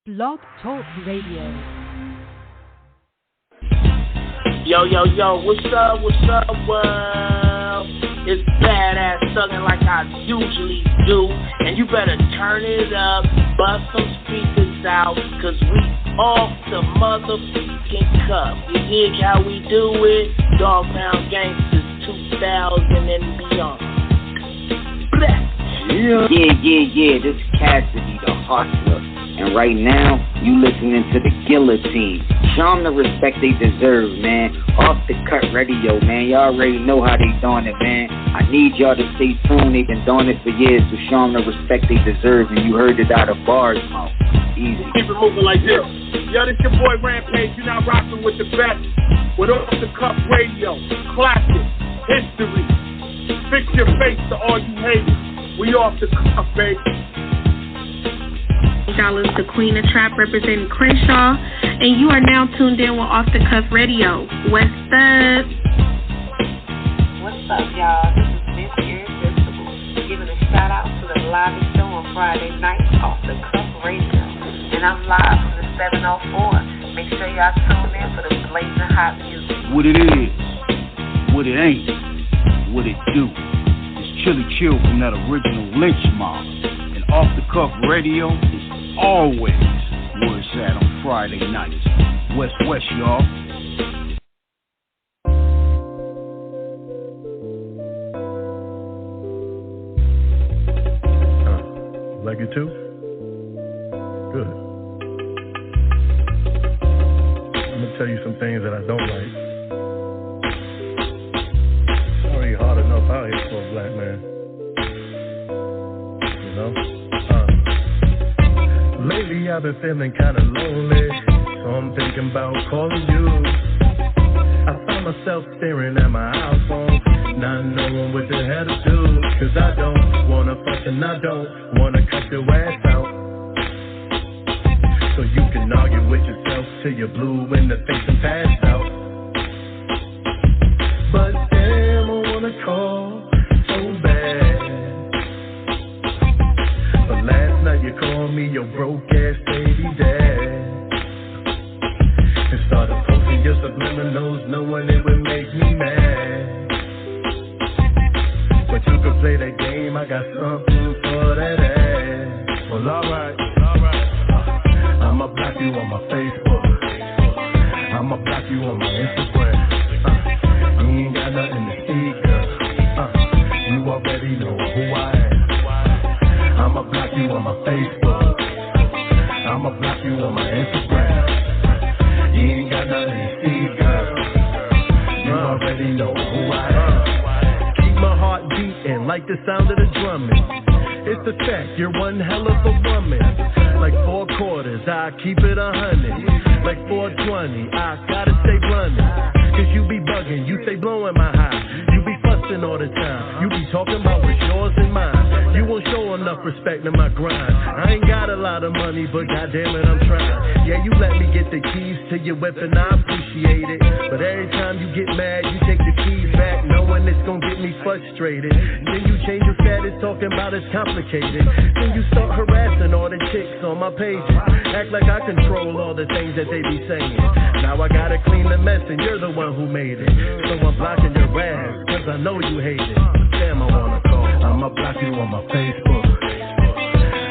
Blog Talk Radio. Yo, what's up, world? It's badass thuggin' like I usually do. And you better turn it up, bust some speakers out, cause we off the motherfucking cuff. You dig how we do it? Dog Pound Gangsters 2000 and beyond. Yeah, this is Cassidy, the hustler. And right now, you listening to the Guillotine. Show them the respect they deserve, man. Off the cut radio, man. Y'all already know how they doing it, man. I need y'all to stay tuned. They've been doing it for years, so show them the respect they deserve. And you heard it out of bars, mouth. Easy. Keep it moving like this. Yo, this your boy Rampage. You're now rocking with the best. With Off the Cuff Radio. Classic. History. Fix your face to all you haters. We off the cuff, baby. Y'all is the Queen of Trap representing Crenshaw, and you are now tuned in with Off the Cuff Radio. What's up? What's up, y'all? This is Miss Irresistible, giving a shout out to the live show on Friday nights, Off the Cuff Radio. And I'm live from the 704. Make sure y'all tune in for the blazing hot music. What it is, what it ain't, what it do. It's Chili Chill from that original Lynch Mob. And Off the Cuff Radio is always where it's at on Friday nights. West, y'all. Like it too? Good. I'm gonna tell you some things that I don't like. It's already hard enough out here for a black man. You know? Lately I've been feeling kinda lonely, so I'm thinking about calling you. I find myself staring at my iPhone, not knowing what the hell to do. Cause I don't wanna fuck and I don't wanna cut your ass out. So you can argue with yourself till you're blue in the face and pass out. But damn, I wanna call so bad. But last night you called me your broke ass baby dad and started posting your subliminals knowing it would make me mad. But you could play that game, I got something for that ass. Well, alright. I'ma block you on my Facebook. I'ma block you on my Instagram. You ain't got nothing to see, girl. You already know who I am. I'ma block you on my Facebook. I'ma block you on my Instagram. You ain't got nothing to see, girl. You already know who I am. Keep my heart beating like the sound of the drumming. It's a fact, you're one hell of a woman. Like 4 quarters, I keep it 100. Like 420, I gotta stay blunt. Cause you be bugging, you stay blowing my high. You be fussing all the time. You be talking about what's yours and mine. You won't show enough respect to my grind. I ain't got a lot of money, but goddamn it, I'm trying. Yeah, you let me get the keys to your whip and I appreciate it. But every time you get mad, you take the keys back, knowing it's gonna get me frustrated. Then you change your status, talking about it's complicated. Then you start harassing all the chicks on my pages. Act like I control all the things that they be saying. Now I gotta clean the mess and you're the one who made it. So I'm blocking your ass, cause I know you hate it. Damn, I wanna call. I'ma block you on my Facebook.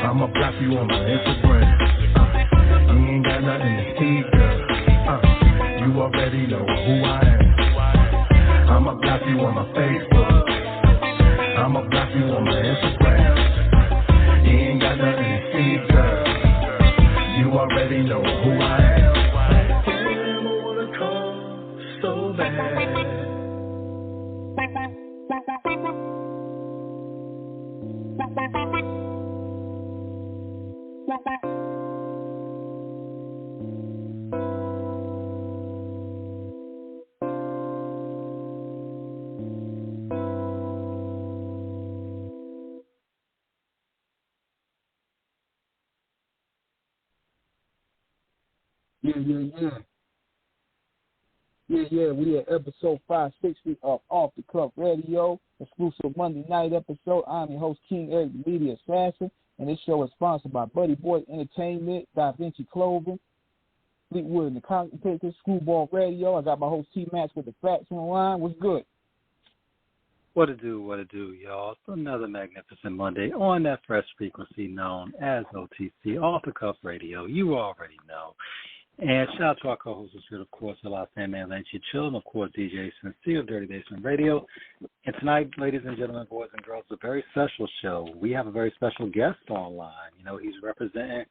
I'ma block you on my Instagram. You ain't got nothing to see, girl. You already know who I am. I'ma block you on my Facebook. I'ma block you on my Instagram. You ain't got nothing to see, girl. You already know who I am. Damn, I wanna call so bad. Yeah, we at episode 560 of Off the Cuff Radio, exclusive Monday night episode. I'm your host, King Eric, the Media Assassin. And this show is sponsored by Buddy Boy Entertainment, Da Vinci Clothing, Fleetwood and the Commentators, Screwball Radio. I got my host T-Max with the facts on the line. What's good? What it do, y'all? It's another magnificent Monday on that fresh frequency known as OTC, Off the Cuff Radio. You already know. And shout out to our co-host, of course, the Los Angeles Lanchi Chill, and of course, DJ Sincere, Dirty Basement Radio. And tonight, ladies and gentlemen, boys and girls, a very special show. We have a very special guest online. You know, he's representing,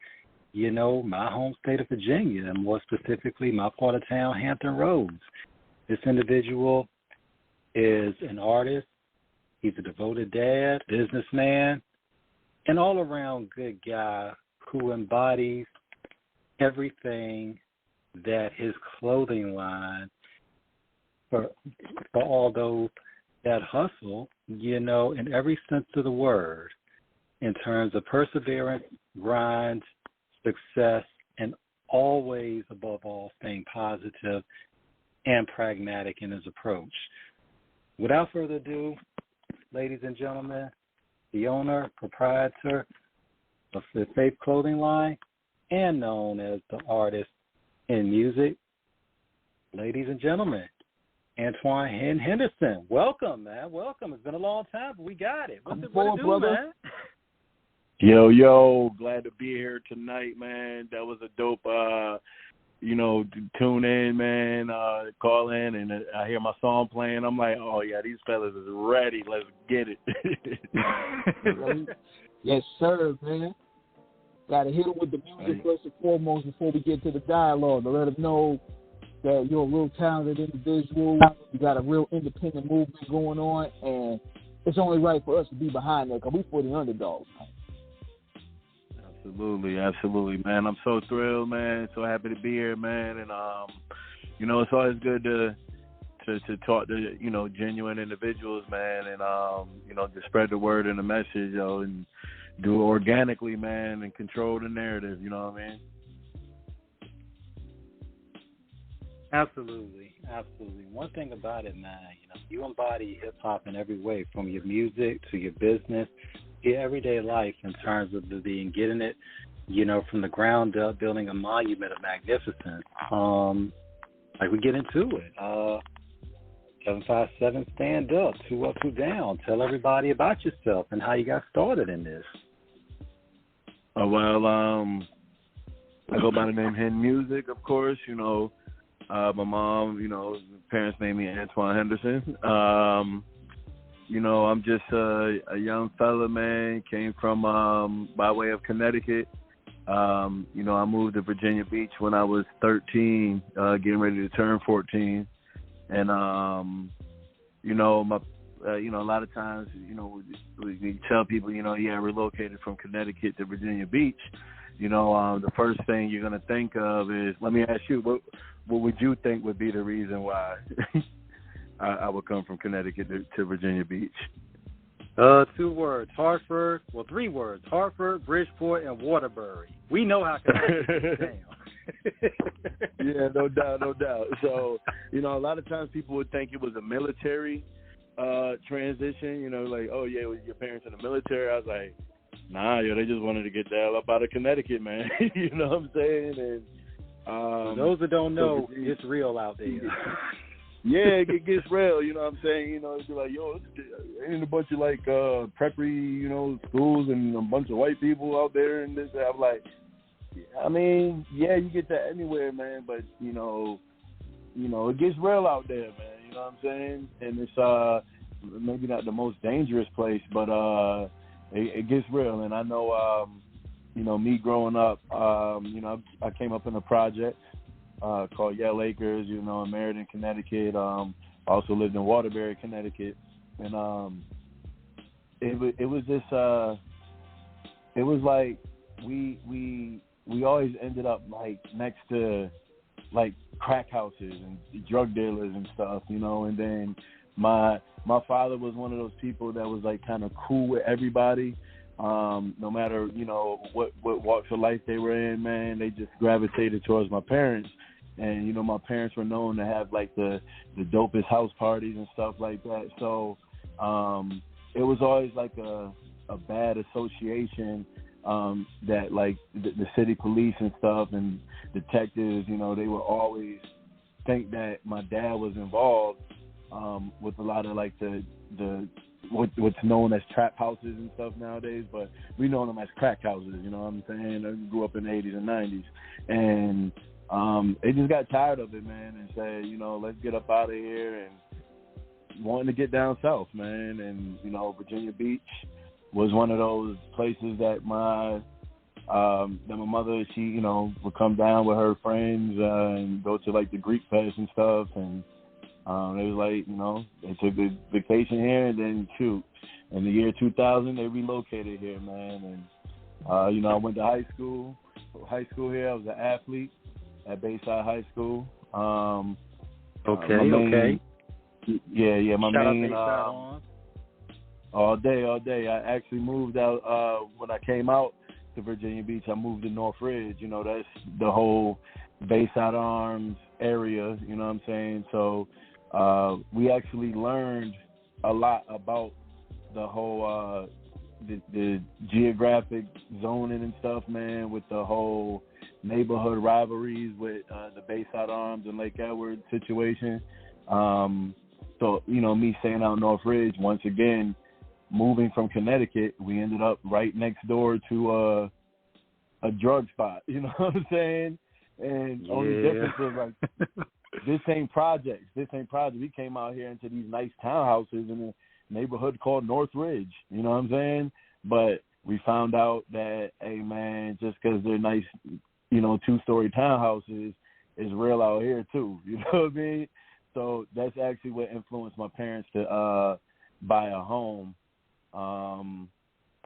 my home state of Virginia, and more specifically, my part of town, Hampton Roads. This individual is an artist. He's a devoted dad, businessman, an all-around good guy who embodies everything that his clothing line, for all those that hustle, in every sense of the word, in terms of perseverance, grind, success, and always, above all, staying positive and pragmatic in his approach. Without further ado, ladies and gentlemen, the owner, proprietor of the Faith Clothing Line, and known as the artist Henmuzik, ladies and gentlemen, Antoine Henderson. Welcome, man. Welcome. It's been a long time, but we got it. What's it do, brother? Man? Yo, glad to be here tonight, man. That was a dope, tune in, man, call in, and I hear my song playing. I'm like, oh, yeah, these fellas is ready. Let's get it. Yes, sir, man. Got to hit them with the music first and foremost before we get to the dialogue, to let them know that you're a real talented individual. You got a real independent movement going on, and it's only right for us to be behind that because we for the underdogs, man. Absolutely, man. I'm so thrilled, man. So happy to be here, man. And it's always good to talk to genuine individuals, man, and to spread the word and the message, and do it organically, man, and control the narrative. You know what I mean? Absolutely. One thing about it, man, you embody hip hop in every way, from your music to your business, your everyday life, in terms of getting it, from the ground up, building a monument of magnificence. Like we get into it. 757, stand up, 2 up, 2 down. Tell everybody about yourself and how you got started in this. I go by the name Henmuzik, of course. My mom, parents named me Antoine Henderson. I'm just a young fella, man. Came from by way of Connecticut. I moved to Virginia Beach when I was 13, getting ready to turn 14. And, a lot of times, we tell people, I relocated from Connecticut to Virginia Beach. The first thing you're going to think of is, let me ask you, what would you think would be the reason why I would come from Connecticut to Virginia Beach? 2 words, Hartford. Well, 3 words, Hartford, Bridgeport, and Waterbury. We know how Connecticut is down. Yeah, no doubt. So, a lot of times people would think it was a military transition, like, oh, yeah, was your parents in the military? I was like, nah, they just wanted to get the hell up out of Connecticut, man. You know what I'm saying? And for those that don't know, it's real out there. Yeah, it gets real, you know what I'm saying? It's like, ain't a bunch of, preppy, schools and a bunch of white people out there and this. I'm like, yeah, you get that anywhere, man, but, it gets real out there, man, you know what I'm saying? And it's maybe not the most dangerous place, but it gets real. And I know, me growing up, I came up in a project called Yale Acres, in Meriden, Connecticut. Also lived in Waterbury, Connecticut. And it was this, it was like we always ended up next to crack houses and drug dealers and stuff, and then my father was one of those people that was kind of cool with everybody, no matter, what walks of life they were in, man. They just gravitated towards my parents. And, my parents were known to have the dopest house parties and stuff like that. So it was always a bad association that like the city police and stuff and detectives, you know, they would always think that my dad was involved with a lot of like the what's known as trap houses and stuff nowadays, but we know them as crack houses, you know what I'm saying? I grew up in the 80s and 90s, and they just got tired of it, man, and said, you know, let's get up out of here, and wanting to get down south, man. And, you know, Virginia Beach was one of those places that my mother, she, you know, would come down with her friends and go to like the Greek fest and stuff, and it was like, you know, they took a vacation here, and then shoot, in the year 2000 they relocated here, man. And you know, I went to high school here. I was an athlete at Bayside High School. Okay. Yeah, my Shout main out all day. I actually moved out when I came out to Virginia Beach. I moved to North Ridge. You know, that's the whole Bayside Arms area, you know what I'm saying? So we actually learned a lot about the whole the geographic zoning and stuff, man, with the whole neighborhood rivalries with the Bayside Arms and Lake Edward situation. So, you know, me staying out North Ridge, once again, moving from Connecticut, we ended up right next door to a drug spot, you know what I'm saying? And only difference was like, this ain't projects. We came out here into these nice townhouses in a neighborhood called North Ridge, you know what I'm saying? But we found out that, hey, man, just because they're nice, you know, 2-story townhouses is real out here too, you know what I mean? So that's actually what influenced my parents to buy a home,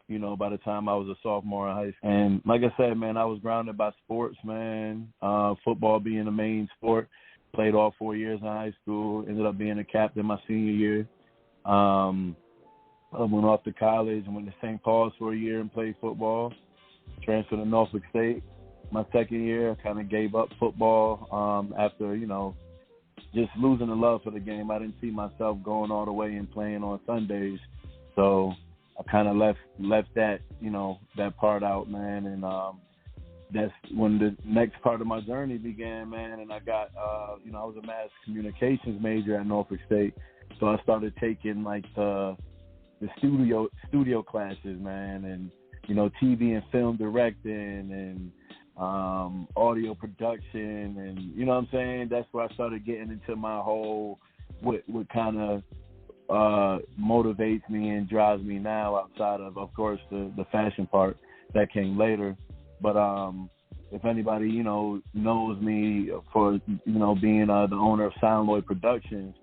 you know, by the time I was a sophomore in high school. And like I said, man, I was grounded by sports, man, football being the main sport. Played all 4 years in high school, ended up being a captain my senior year. I went off to college and went to St. Paul's for a year and played football. Transferred to Norfolk State. My second year, I kind of gave up football after, you know, just losing the love for the game. I didn't see myself going all the way and playing on Sundays. So I kind of left that, you know, that part out, man. And that's when the next part of my journey began, man. And I got, you know, I was a mass communications major at Norfolk State. So I started taking, like, the studio classes, man, and, you know, TV and film directing and audio production, and, you know what I'm saying? That's where I started getting into my whole, what kind of motivates me and drives me now, outside of course, the fashion part that came later. But if anybody, you know, knows me for, you know, being the owner of Soundloid Productions,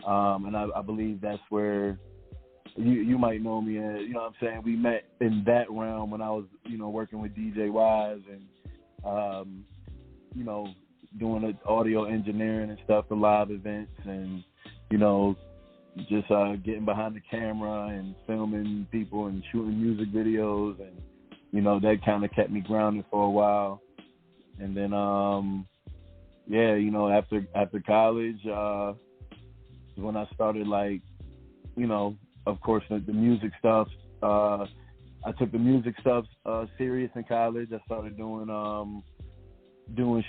and I believe that's where you might know me as, you know what I'm saying? We met in that realm when I was, you know, working with DJ Wise and, you know, doing the audio engineering and stuff for live events, and, you know, just getting behind the camera and filming people and shooting music videos, and, you know, that kind of kept me grounded for a while. And then, yeah, you know, after college, when I started, like, you know, of course, the music stuff. I took the music stuff serious in college. I started doing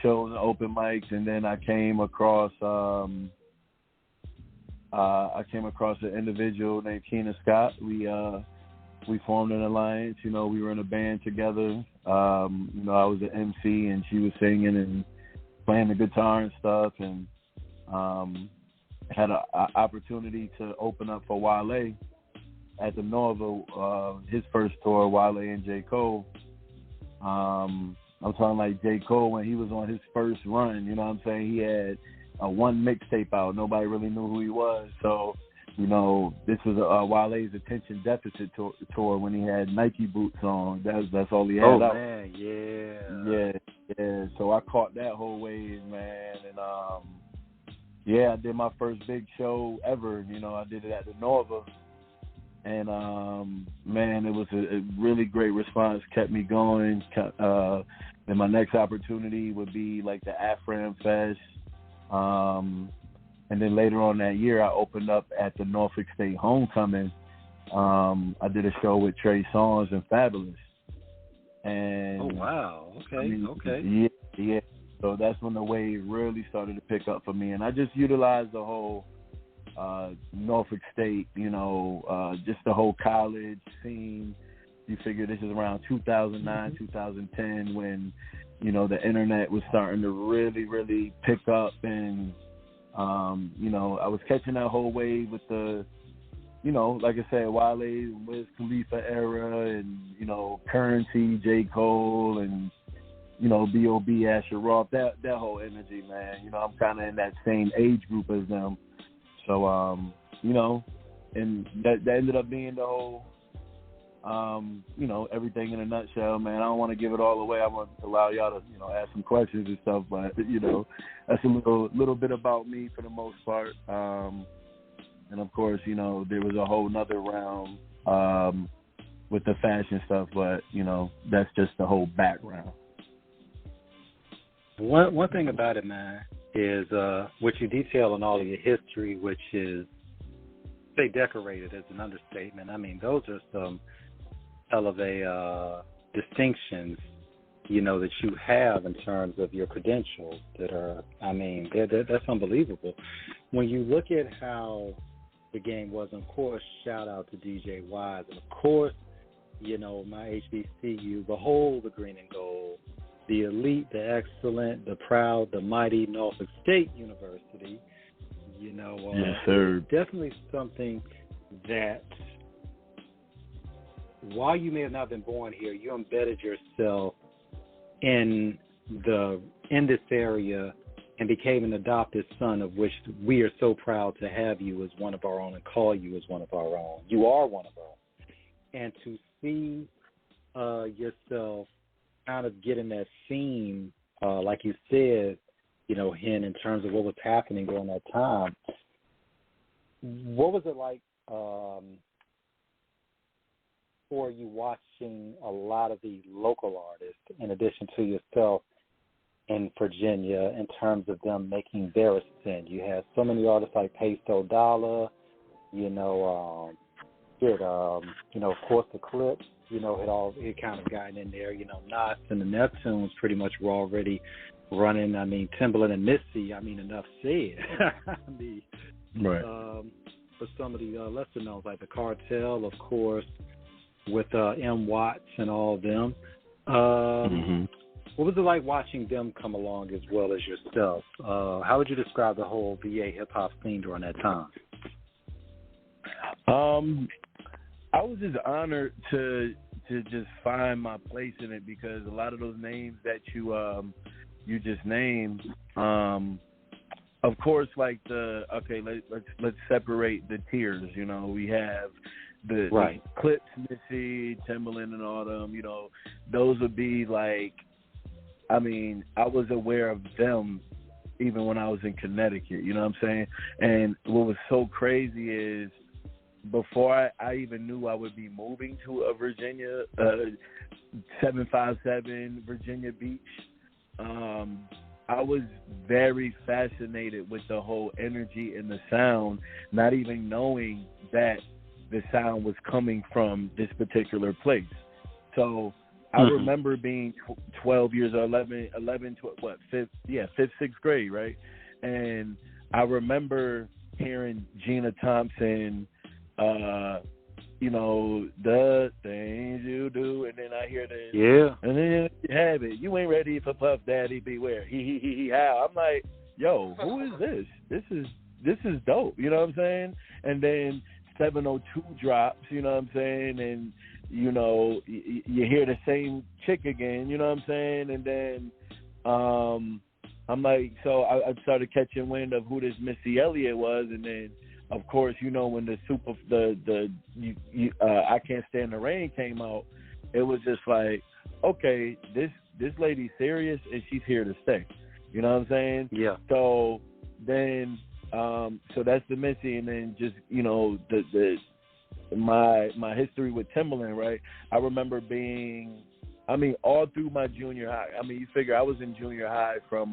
shows and open mics, and then I came across an individual named Keena Scott. We formed an alliance. You know, we were in a band together. You know, I was an MC and she was singing and playing the guitar and stuff, and had an opportunity to open up for Wale at the Nova, his first tour, Wale and J. Cole. I'm talking like J. Cole when he was on his first run, you know what I'm saying? He had one mixtape out. Nobody really knew who he was. So, you know, this was Wale's attention deficit tour when he had Nike boots on. That's all he had out. Oh, man, Yeah. So I caught that whole wave, man. And, yeah, I did my first big show ever. You know, I did it at the Nova. And, man, it was a really great response, kept me going. And my next opportunity would be like the Afram Fest. And then later on that year, I opened up at the Norfolk State Homecoming. I did a show with Trey Songz and Fabulous. And oh wow, okay, I mean, okay, yeah. So that's when the wave really started to pick up for me, and I just utilized the whole Norfolk State, just the whole college scene. You figure this is around 2009, 2010 when, the internet was starting to really, really pick up. And, I was catching that whole wave with the, like I said, Wale, Wiz Khalifa era and, Currency, J. Cole and, B.O.B., Asher Roth, that whole energy, man. I'm kind of in that same age group as them. So, and that ended up being the whole, everything in a nutshell, man. I don't want to give it all away. I want to allow y'all to, ask some questions and stuff, but, that's a little bit about me for the most part. And, of course, there was a whole nother round with the fashion stuff, but, that's just the whole background. One thing about it, man, is what you detail in all of your history, which is, say, decorated as an understatement. I mean, those are some hell of a distinctions, that you have in terms of your credentials that are, I mean, that's unbelievable. When you look at how the game was, and of course, shout out to DJ Wise, and of course, my HBCU, the green and gold, the elite, the excellent, the proud, the mighty Norfolk State University, yes, sir. Definitely something that, while you may have not been born here, you embedded yourself in this area and became an adopted son, of which we are so proud to have you as one of our own and call you as one of our own. You are one of our own. And to see yourself kind of getting that scene, like you said, Hen, in terms of what was happening during that time, what was it like for you watching a lot of the local artists, in addition to yourself, in Virginia, in terms of them making their ascent? You had so many artists like Peso Dollar, of course, the Clipse, it kind of gotten in there, Nas and the Neptunes pretty much were already running. I mean, Timbaland and Missy, enough said. Right. For some of the lesser known, like the Cartel, of course, with M. Watts and all of them. What was it like watching them come along as well as yourself? How would you describe the whole VA hip-hop scene during that time? I was just honored to just find my place in it, because a lot of those names that you just named, of course, like let's separate the tiers. We have the Clipse, Missy, Timbaland, and all them. Those would be like, I mean, I was aware of them even when I was in Connecticut. You know what I'm saying? And what was so crazy is, before I even knew I would be moving to a Virginia, 757 Virginia Beach, I was very fascinated with the whole energy and the sound, not even knowing that the sound was coming from this particular place. So I remember being 12 years or 11, 5th, 6th grade, right? And I remember hearing Gina Thompson, the things you do, and then I hear this, and then you have it. You ain't ready for Puff Daddy, beware. He how? I'm like, yo, who is this? This is dope. You know what I'm saying? And then 702 drops. You know what I'm saying? And you hear the same chick again. You know what I'm saying? And then I'm like, so I started catching wind of who this Missy Elliott was, and then, of course, when the I Can't Stand the Rain came out, it was just like, okay, this lady's serious and she's here to stay. You know what I'm saying? Yeah. So then, so that's the Missy, and then just my history with Timbaland, right? I remember being, all through my junior high. You figure I was in junior high from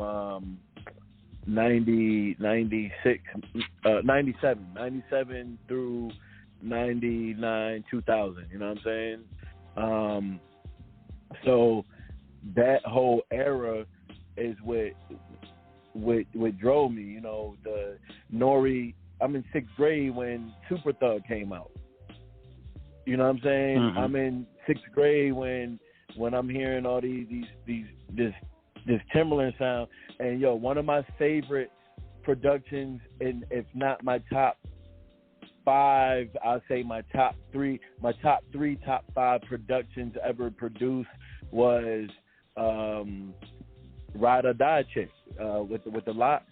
97 through 99, 2000, you know what I'm saying? So that whole era is what drove me. You know, the Nori. I'm in 6th grade when Super Thug came out. You know what I'm saying? Mm-hmm. I'm in 6th grade when I'm hearing all this Timberland sound. And yo, one of my favorite productions, and if not my top 5, I'll say my top 3, top 5 productions ever produced was Ride or Die Chick with the locks.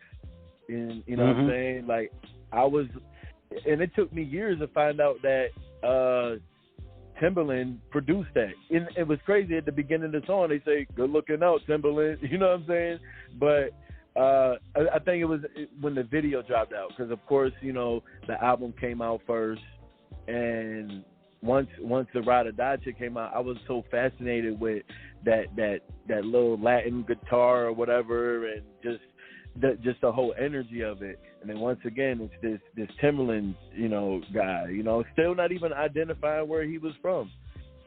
And you know what I'm saying? Like, I was, and it took me years to find out that Timberland produced that. And it was crazy at the beginning of the song. They say, "Good looking out, Timberland." You know what I'm saying? But I think it was when the video dropped out, because of course, you know, the album came out first, and once the Ride or Die Chick came out, I was so fascinated with that little Latin guitar or whatever, and just the whole energy of it. And then once again, it's this Timberland, you know, guy, you know, still not even identifying where he was from.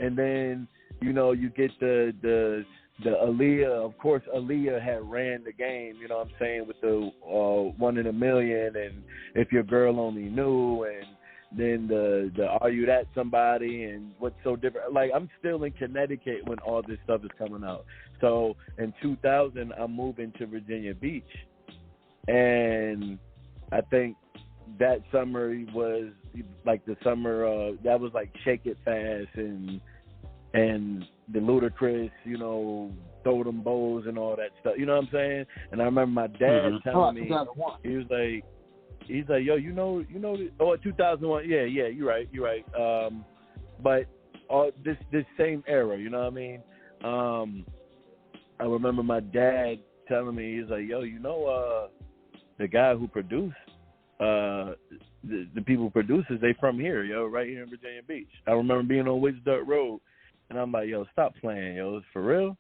And then, you know, you get the Aaliyah. Of course, Aaliyah had ran the game, you know what I'm saying, with the 1 in a Million and If Your Girl Only Knew, and then the Are You That Somebody, and What's So Different. Like, I'm still in Connecticut when all this stuff is coming out. So in 2000, I'm moving to Virginia Beach. And I think that summer was like the summer that was like Shake It Fast and the Ludacris, you know, Throw Them Bows and all that stuff. You know what I'm saying? And I remember my dad telling me, he's like, yo, you know, 2001. Yeah, you're right. But this same era, you know what I mean? I remember my dad telling me, he's like, yo, you know, the guy who produced, the people who produces, they from here, yo, right here in Virginia Beach. I remember being on Witch Dirt Road, and I'm like, yo, stop playing, yo, it's for real?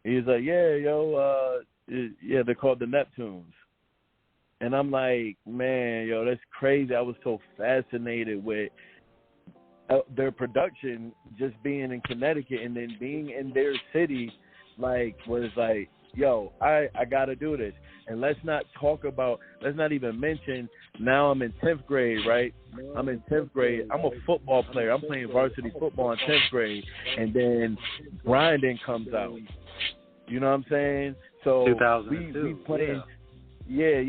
He's like, yeah, yo, yeah, they're called the Neptunes. And I'm like, man, yo, that's crazy. I was so fascinated with their production, just being in Connecticut and then being in their city, like, was like, yo, I got to do this. And let's not even mention, now I'm in 10th grade, right? I'm in 10th grade. I'm a football player. I'm playing varsity football in 10th grade. And then Grinding comes out. You know what I'm saying? So 2002. we playing. Yeah.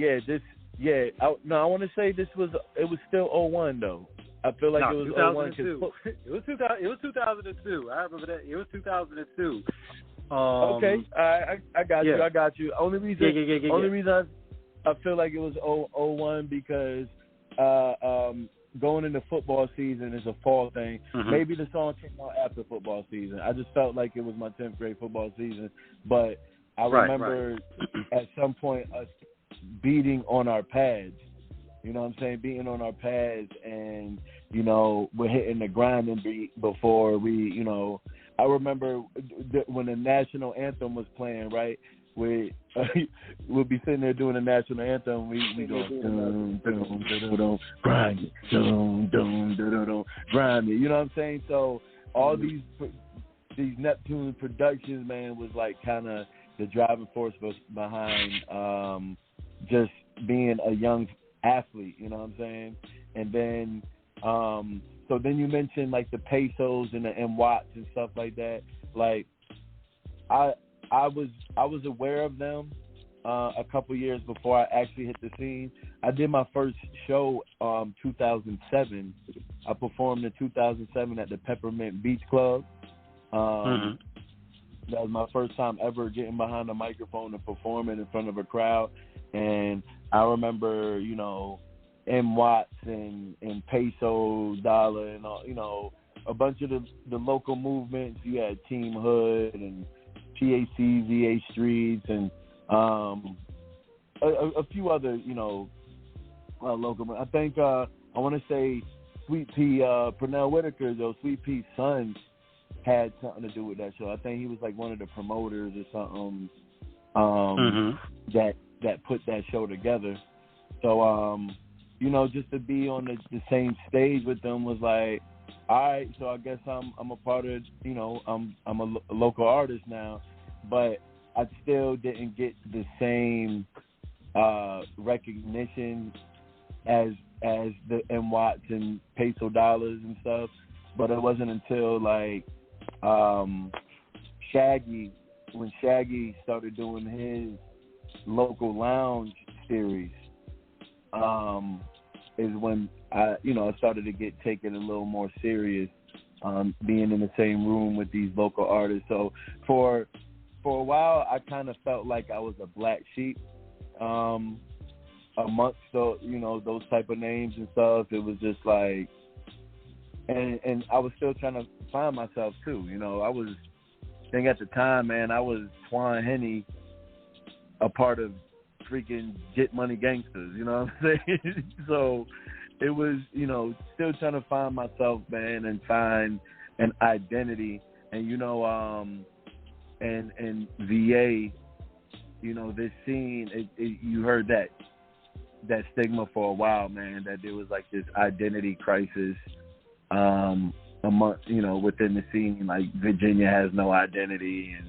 I want to say it was still 01 though. I feel like it was 2002. It was 2002. I remember that. It was 2002. Okay, I got you. I got you. Only reason I feel like it was 01 because going into football season is a fall thing. Mm-hmm. Maybe the song came out after football season. I just felt like it was my 10th grade football season. But I remember at some point us beating on our pads. You know what I'm saying? Beating on our pads, and, you know, we're hitting the grinding beat before we, you know. I remember when the national anthem was playing, right? We'll be sitting there doing the national anthem. We go dum dum dum dum, grind it, dum dum dum dum, grind it. You know what I'm saying? So all these Neptune productions, man, was like kind of the driving force behind just being a young athlete. You know what I'm saying? And then so then you mentioned like the pesos and the M watts and stuff like that. Like I was aware of them a couple years before I actually hit the scene. I did my first show 2007. I performed in 2007 at the Peppermint Beach Club. That was my first time ever getting behind a microphone and performing in front of a crowd. And I remember, you know, M watts and peso, dollar, and all, you know, a bunch of the local movements. You had Team Hood and PAC, VA Streets, and a few other, you know, local. I think I want to say Sweet Pea, Pernell Whitaker, though, Sweet Pea's son had something to do with that show. I think he was like one of the promoters or something that put that show together. So, you know, just to be on the same stage with them was like, all right, so I guess I'm a part of, you know, I'm a local artist now, but I still didn't get the same recognition as the M Watts and Peso Dollars and stuff. But it wasn't until like Shaggy, when Shaggy started doing his local lounge series, is when I started to get taken a little more serious, being in the same room with these local artists. So for a while, I kind of felt like I was a black sheep amongst the, you know, those type of names and stuff. It was just like, and I was still trying to find myself too. You know, I think at the time, man, I was Twan Henny, a part of freaking Get Money Gangsters, you know what I'm saying? So it was, you know, still trying to find myself, man, and find an identity. And, you know, and VA, you know, this scene, you heard that stigma for a while, man, that there was like this identity crisis among, you know, within the scene. Like Virginia has no identity and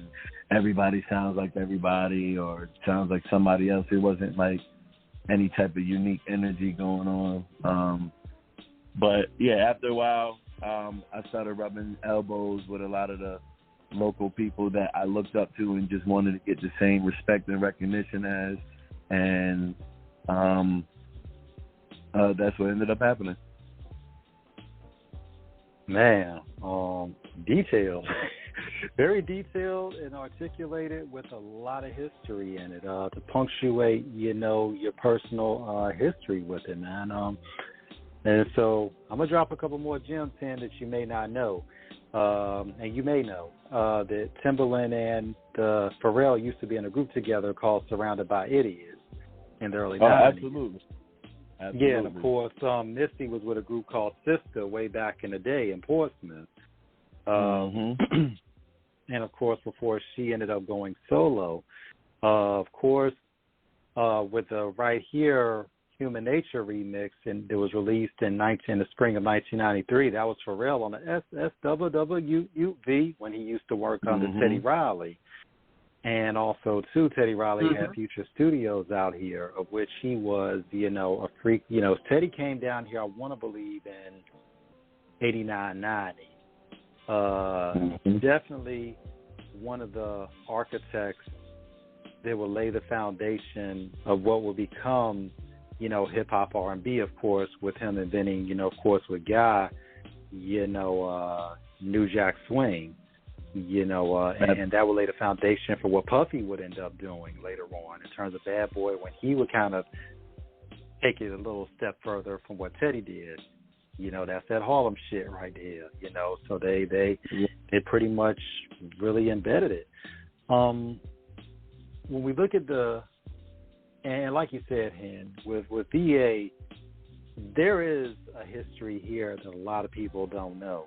everybody sounds like everybody or sounds like somebody else. It wasn't like any type of unique energy going on. But yeah, after a while, I started rubbing elbows with a lot of the local people that I looked up to and just wanted to get the same respect and recognition as, and that's what ended up happening. Man, detailed. Very detailed and articulated with a lot of history in it, to punctuate, you know, your personal history with it, man. And so I'm going to drop a couple more gems in that you may not know. And you may know that Timbaland and Pharrell used to be in a group together called Surrounded by Idiots in the early 90s. Absolutely. Yeah, and of course, Misty was with a group called Sister way back in the day in Portsmouth. And of course, before she ended up going solo. Of course, with the Right Here Human Nature remix, and it was released in the spring of 1993. That was Pharrell on the SSWWUV when he used to work under Teddy Riley. And also, too, Teddy Riley had Future Studios out here, of which he was, you know, a freak. You know, Teddy came down here, I want to believe, in 89, 90. Definitely one of the architects that will lay the foundation of what will become, you know, hip-hop R&B, of course, with him inventing, you know, of course, with Guy, you know, New Jack Swing. You know, and that would lay the foundation for what Puffy would end up doing later on in terms of Bad Boy, when he would kind of take it a little step further from what Teddy did. You know, that's that Harlem shit right there. You know, so they pretty much really embedded it. When we look at and like you said, Hen, with VA, there is a history here that a lot of people don't know.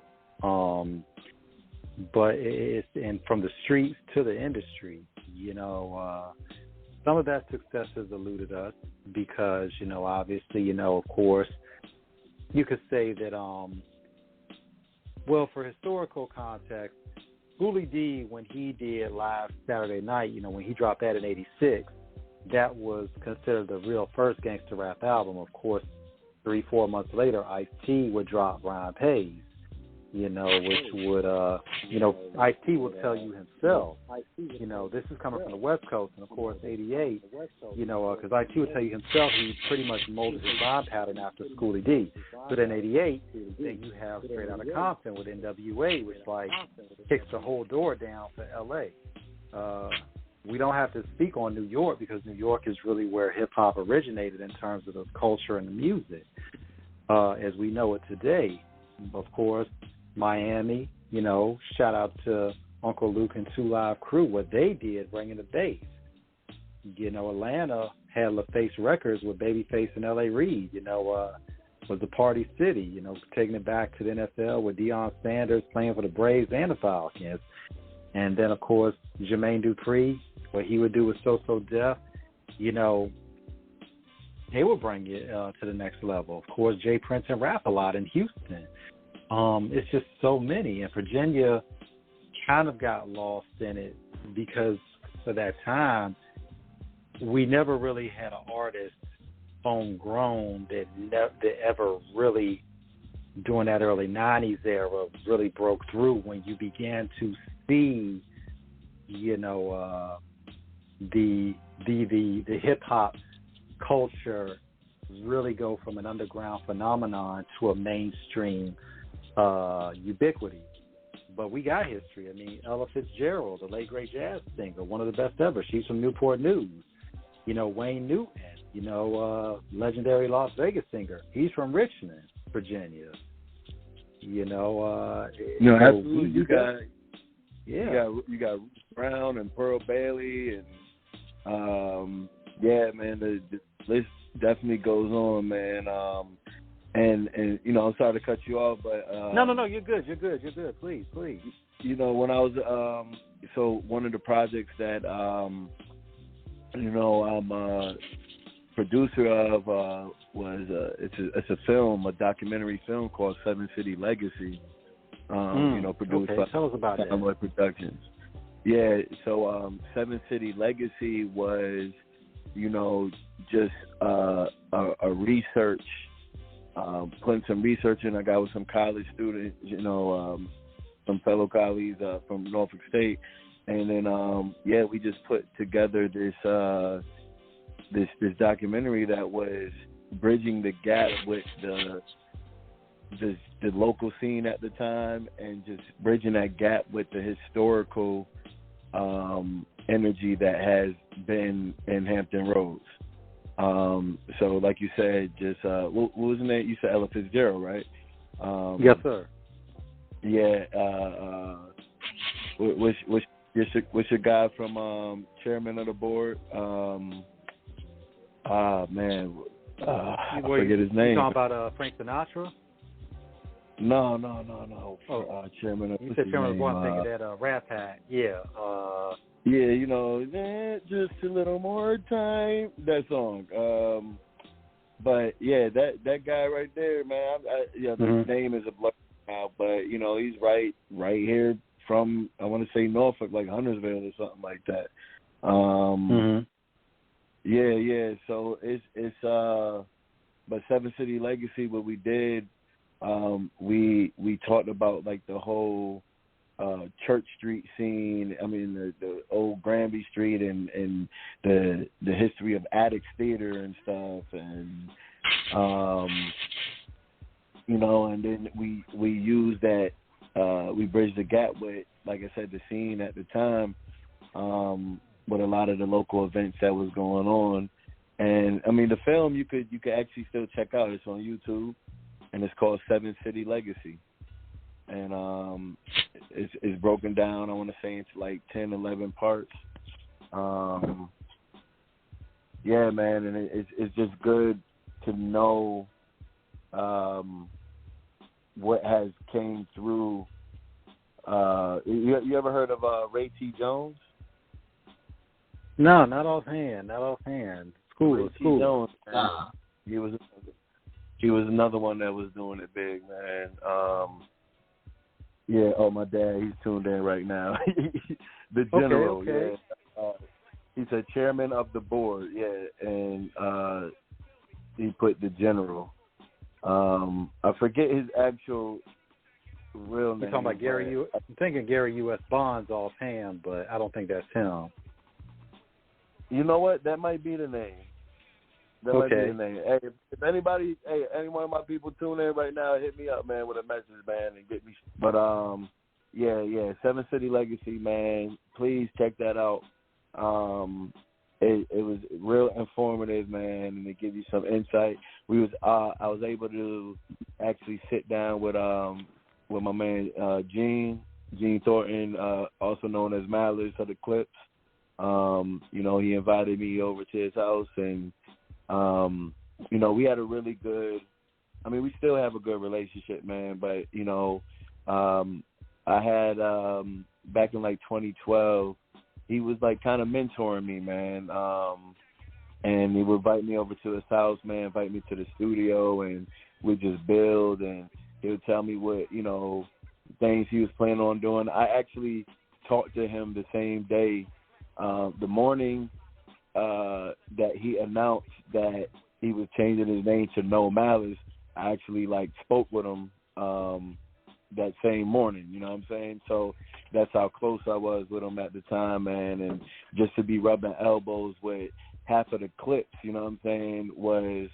But and from the streets to the industry, you know, some of that success has eluded us because, you know, obviously, you know, of course, you could say that, well, for historical context, Schoolie D, when he did Live Saturday Night, you know, when he dropped that in 86, that was considered the real first gangster rap album. Of course, 3-4 months later, Ice-T would drop Rhyme Pays. You know, which would, you know, Ice-T will tell you himself, you know, this is coming from the West Coast, and of course, 88, you know, because Ice-T will tell you himself he pretty much molded his rhyme pattern after Schoolie D. But in 88, then you have Straight Outta Compton with NWA, which, like, kicks the whole door down for L.A. We don't have to speak on New York because New York is really where hip-hop originated in terms of the culture and the music, as we know it today. Of course, Miami, you know, shout out to Uncle Luke and 2 Live Crew, what they did, bringing the bass. You know, Atlanta had LaFace Records with Babyface and L.A. Reid, you know, was the party city, you know, taking it back to the NFL with Deion Sanders playing for the Braves and the Falcons. And then, of course, Jermaine Dupri, what he would do with So Def, you know, they would bring it to the next level. Of course, Jay Prince and Rap-A-Lot in Houston. It's just so many, and Virginia kind of got lost in it because for that time we never really had an artist homegrown that ever really during that early 90s era really broke through when you began to see, the hip hop culture really go from an underground phenomenon to a mainstream ubiquity. But we got history. I mean, Ella Fitzgerald, the late great jazz singer, one of the best ever. She's from Newport News. Wayne Newton, legendary Las Vegas singer. He's from Richmond, Virginia. Absolutely. You got Ruth Brown and Pearl Bailey, and man, the list definitely goes on, man. And I'm sorry to cut you off, but no, you're good. Please. When I was so one of the projects that I'm a producer of was it's a film, a documentary film called Seven City Legacy. Produced by tell us about that. Productions. Yeah, so Seven City Legacy was, just a research, putting some research in. I got with some college students, some fellow colleagues from Norfolk State, and then we just put together this documentary that was bridging the gap with the local scene at the time, and just bridging that gap with the historical energy that has been in Hampton Roads. So like you said, just what was the name? You said Ella Fitzgerald, right? Yes, sir. Yeah. What's your guy from chairman of the board? I forget his name. You talking about Frank Sinatra? No. Chairman of you said chairman of the board. I'm thinking that Rat Pack. Yeah. Just a little more time. That song. But yeah, that guy right there, man. The name is a blur now, but he's right here from, I want to say Norfolk, like Huntersville or something like that. Yeah. So it's but Seven City Legacy, what we did, we talked about like the whole Church Street scene. I mean the old Granby Street and the history of Addicts Theater and stuff, and and then we used that, we bridged the gap with, like I said, the scene at the time, with a lot of the local events that was going on. And I mean, the film you could actually still check out. It's on YouTube, and it's called Seven City Legacy. And it's broken down, I want to say, into like 10, 11 parts. Yeah, man, and it's just good to know what has came through. You ever heard of Ray T. Jones? No, not offhand. School. Jones, he was another one that was doing it big, man. My dad, he's tuned in right now. The general, okay. Yeah. He's a chairman of the board, and he put the general. I forget his actual real name. You're talking about Gary I'm thinking Gary U.S. Bonds offhand, but I don't think that's him. You know what? That might be the name. Might be the name. Hey, if anybody, any one of my people tune in right now, hit me up, man, with a message, man, and get me. But Seven City Legacy, man. Please check that out. It was real informative, man, and it gives you some insight. I was able to actually sit down with my man Gene Thornton, also known as Mallers of the Clipse. He invited me over to his house, and we had a really good, we still have a good relationship, man, but I had back in like 2012, he was like kind of mentoring me, man, and he would invite me over to his house, man, invite me to the studio, and we just build, and He would tell me what, things he was planning on doing. I actually talked to him the same day, the morning that he announced that he was changing his name to No Malice. I actually spoke with him that same morning, you know what I'm saying? So that's how close I was with him at the time, man. And just to be rubbing elbows with half of the Clipse, you know what I'm saying, was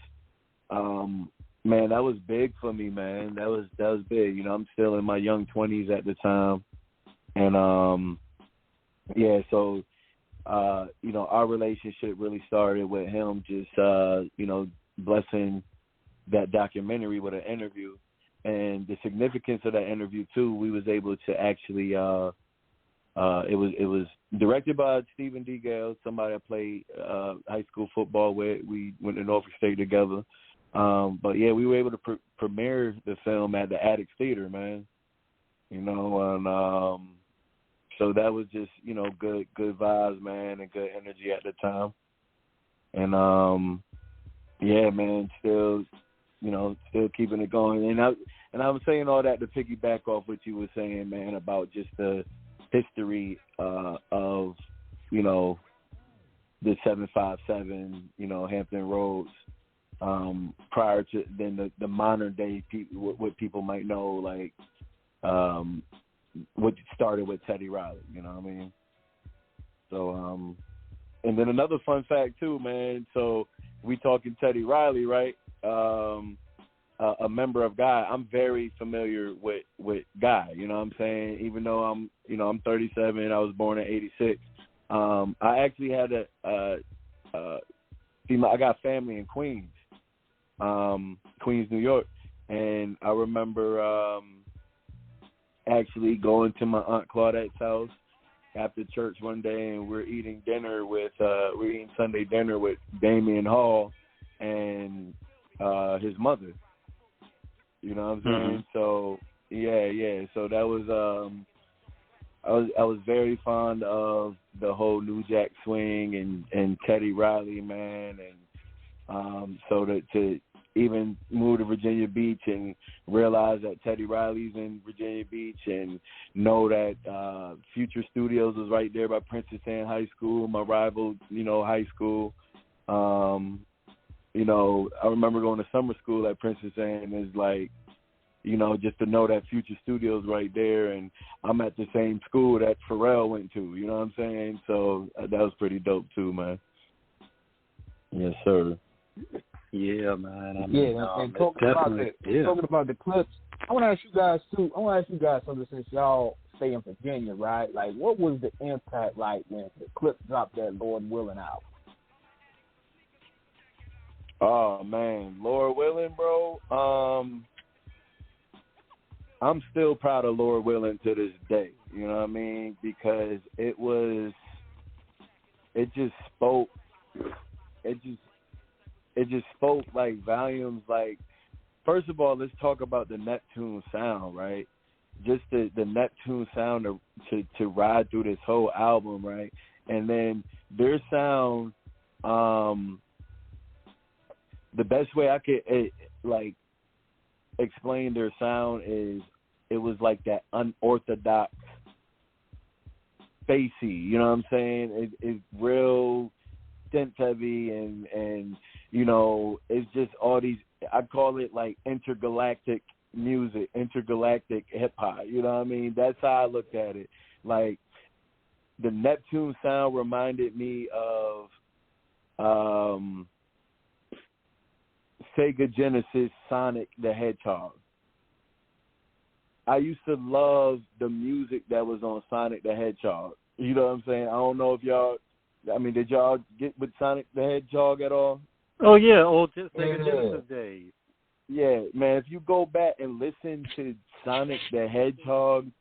man, that was big for me, man. That was big. I'm still in my young 20s at the time. And so our relationship really started with him just blessing that documentary with an interview. And the significance of that interview too, we was able to actually it was directed by Stephen D. Gale, somebody I played high school football with. We went to Norfolk State together. But yeah, we were able to premiere the film at the Attic Theater, man. And so that was just, good vibes, man, and good energy at the time. And yeah, man, still keeping it going. And I was saying all that to piggyback off what you were saying, man, about just the history of, the 757, Hampton Roads, prior to then the modern day what people might know, what started with Teddy Riley, you know what I mean? So, and then another fun fact too, man. So we talking Teddy Riley, right? A member of Guy. I'm very familiar with Guy, you know what I'm saying? Even though I'm 37, I was born in 86. I actually had I got family in Queens, New York, and I remember actually going to my Aunt Claudette's house after church one day, and we're eating Sunday dinner with Damian Hall and his mother. You know what I'm saying? So yeah. So that was I was very fond of the whole New Jack Swing and Teddy Riley, man, and so to even move to Virginia Beach and realize that Teddy Riley's in Virginia Beach and know that Future Studios was right there by Princess Anne High School, my rival, high school. I remember going to summer school at Princess Anne. Is just to know that Future Studios right there, and I'm at the same school that Pharrell went to, you know what I'm saying? So that was pretty dope too, man. Yes, sir. Yeah, man. And talking about the Clipse, I want to ask you guys too. I want to ask you guys something, since y'all stay in Virginia, right? What was the impact like when the Clipse dropped that Lord Willin album? Oh man, Lord Willin, bro. I'm still proud of Lord Willin to this day. You know what I mean? Because it just spoke volumes. First of all, let's talk about the Neptune sound, right? Just the Neptune sound to ride through this whole album, right? And then their sound, the best way I could explain their sound is it was like that unorthodox spacey, you know what I'm saying? It's real synth heavy and it's just all these, I call it intergalactic music, intergalactic hip hop, you know what I mean? That's how I looked at it. The Neptune sound reminded me of Sega Genesis Sonic the Hedgehog. I used to love the music that was on Sonic the Hedgehog. You know what I'm saying? I don't know if did y'all get with Sonic the Hedgehog at all? Oh, yeah, Sega Genesis days. Yeah, man, if you go back and listen to Sonic the Hedgehog,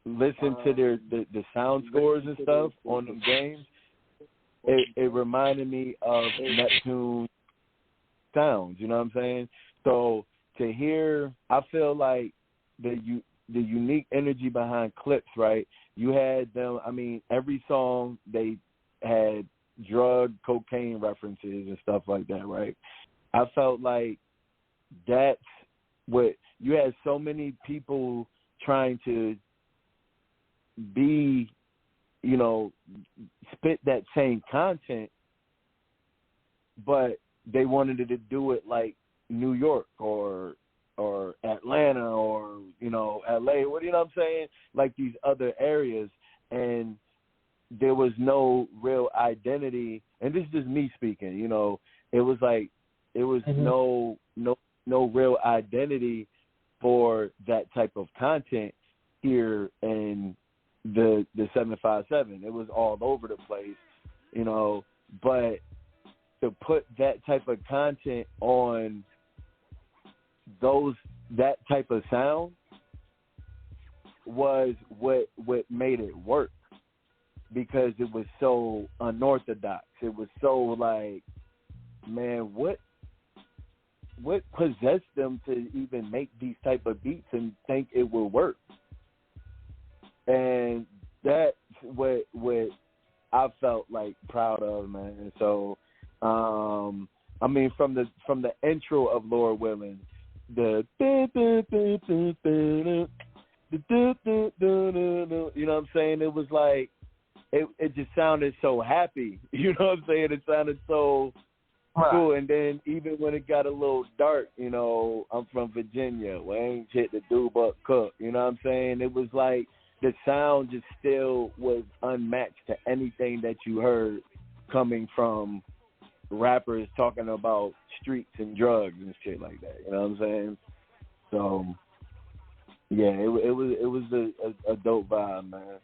listen to the sound scores and stuff on the games, it reminded me of Neptune sounds, you know what I'm saying? So to hear, I feel like the unique energy behind Clipse, right? You had them, every song they had drug, cocaine references and stuff like that, right? I felt like that's you had so many people trying to be, you know, spit that same content, but they wanted to do it like New York or Atlanta or, you know, LA, what, you know what I'm saying? Like these other areas, and there was no real identity. And this is just me speaking, you know, it was like, it was no real identity for that type of content here in the 757. It was all over the place, you know, but to put that type of content on that type of sound was what made it work, because it was so unorthodox. It was so like, man, what possessed them to even make these type of beats and think it will work? And that's what I felt like proud of, man. And so, I mean, from the intro of Lord Willin, the you know what I'm saying? It was like, it just sounded so happy. You know what I'm saying? It sounded so cool. And then even when it got a little dark, you know, I'm from Virginia. We ain't shit to do but cook. You know what I'm saying? It was like the sound just still was unmatched to anything that you heard coming from rappers talking about streets and drugs and shit like that. You know what I'm saying? So yeah, it was a dope vibe, man.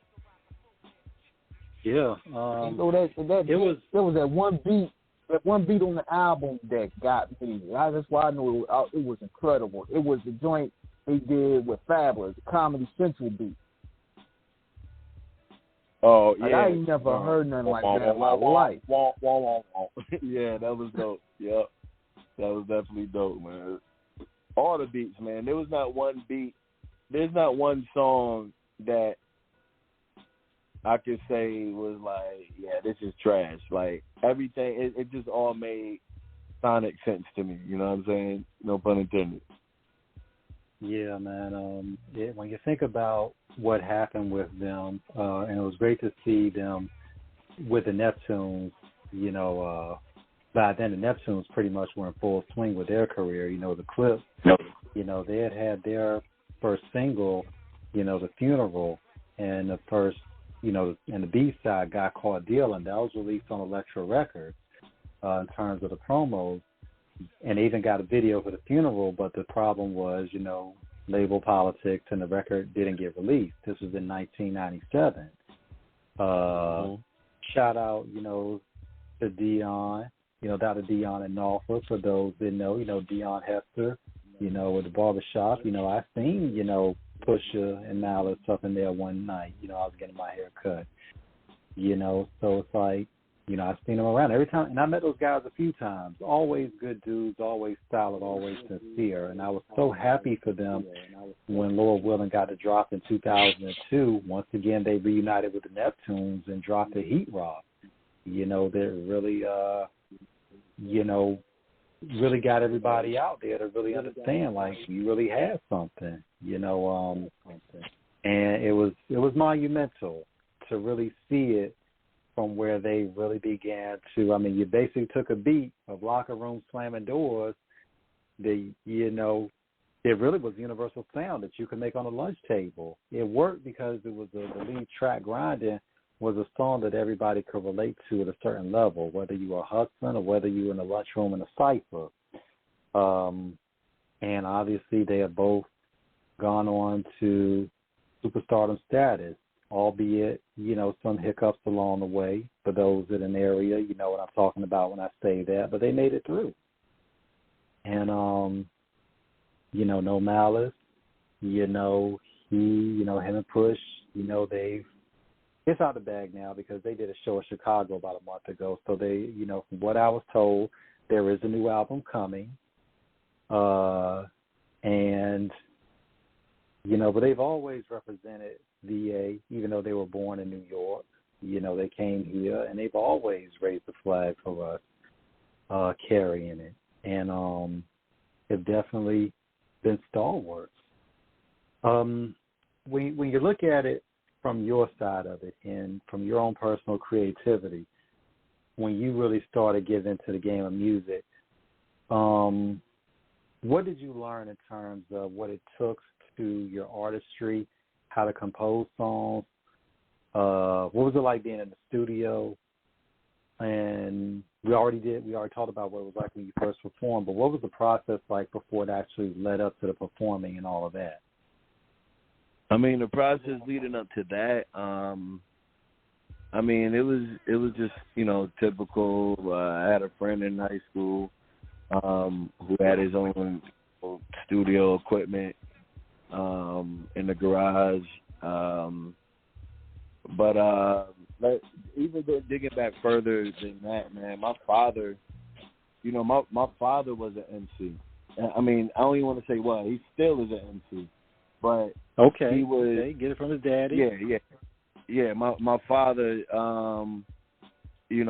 Yeah. So there was that one beat on the album that got me. That's why I knew it was incredible. It was the joint they did with Fabulous, the Comedy Central beat. Oh, like, yeah. I ain't never heard nothing like that in my life. Yeah, that was dope. Yep. That was definitely dope, man. All the beats, man. There was not one beat. There's not one song that I could say was like, yeah, this is trash. Like, everything, it just all made sonic sense to me. You know what I'm saying? No pun intended. Yeah, man. When you think about what happened with them, and it was great to see them with the Neptunes, you know, by then the Neptunes pretty much were in full swing with their career. You know, the Clipse, you know, they had their first single, you know, The Funeral, and the first, you know, and the B-side, Got Caught Dealing, that was released on Elektra Records in terms of the promos. And they even got a video for The Funeral, but the problem was, you know, label politics, and the record didn't get released. This was in 1997. Shout out, you know, to Dion, you know, Dr. Dion in Norfolk, for those that know, you know, Dion Hester, you know, with the barbershop. You know, I seen, you know, Pusha and Malice up in there one night. You know, I was getting my hair cut. You know, so it's like, you know, I've seen them around every time, and I met those guys a few times. Always good dudes, always solid, always sincere, and I was so happy for them when Lord Willin got a drop in 2002. Once again, they reunited with the Neptunes and dropped the Heat Rock. You know, they really, you know, really got everybody out there to really understand, like, you really had something, you know, and it was monumental to really see it from where they really began to, I mean, you basically took a beat of locker room slamming doors. You know, it really was universal sound that you could make on a lunch table. It worked because it was the lead track, Grinding, was a song that everybody could relate to at a certain level, whether you were hustling or whether you were in the lunchroom in a cipher. And obviously they have both gone on to superstardom status, albeit, you know, some hiccups along the way for those in an area, you know what I'm talking about when I say that, but they made it through. And, you know, No Malice, you know, him and Push, you know, it's out the bag now because they did a show in Chicago about a month ago. So they, you know, from what I was told, there is a new album coming. And, you know, but they've always represented VA, even though they were born in New York. You know, they came here, and they've always raised the flag for us, carrying it. And have definitely been stalwarts. When you look at it from your side of it and from your own personal creativity, when you really started getting into the game of music, what did you learn in terms of what it took to your artistry, how to compose songs? What was it like being in the studio? And we already talked about what it was like when you first performed, but what was the process like before it actually led up to the performing and all of that? I mean, the process leading up to that, I mean, it was just, typical. I had a friend in high school who had his own studio equipment in the garage. But even digging back further than that, man, my father, my father was an MC. I mean, I don't even want to say what. He still is an MC. But okay, he was, okay, get it from his daddy. Yeah. My father, he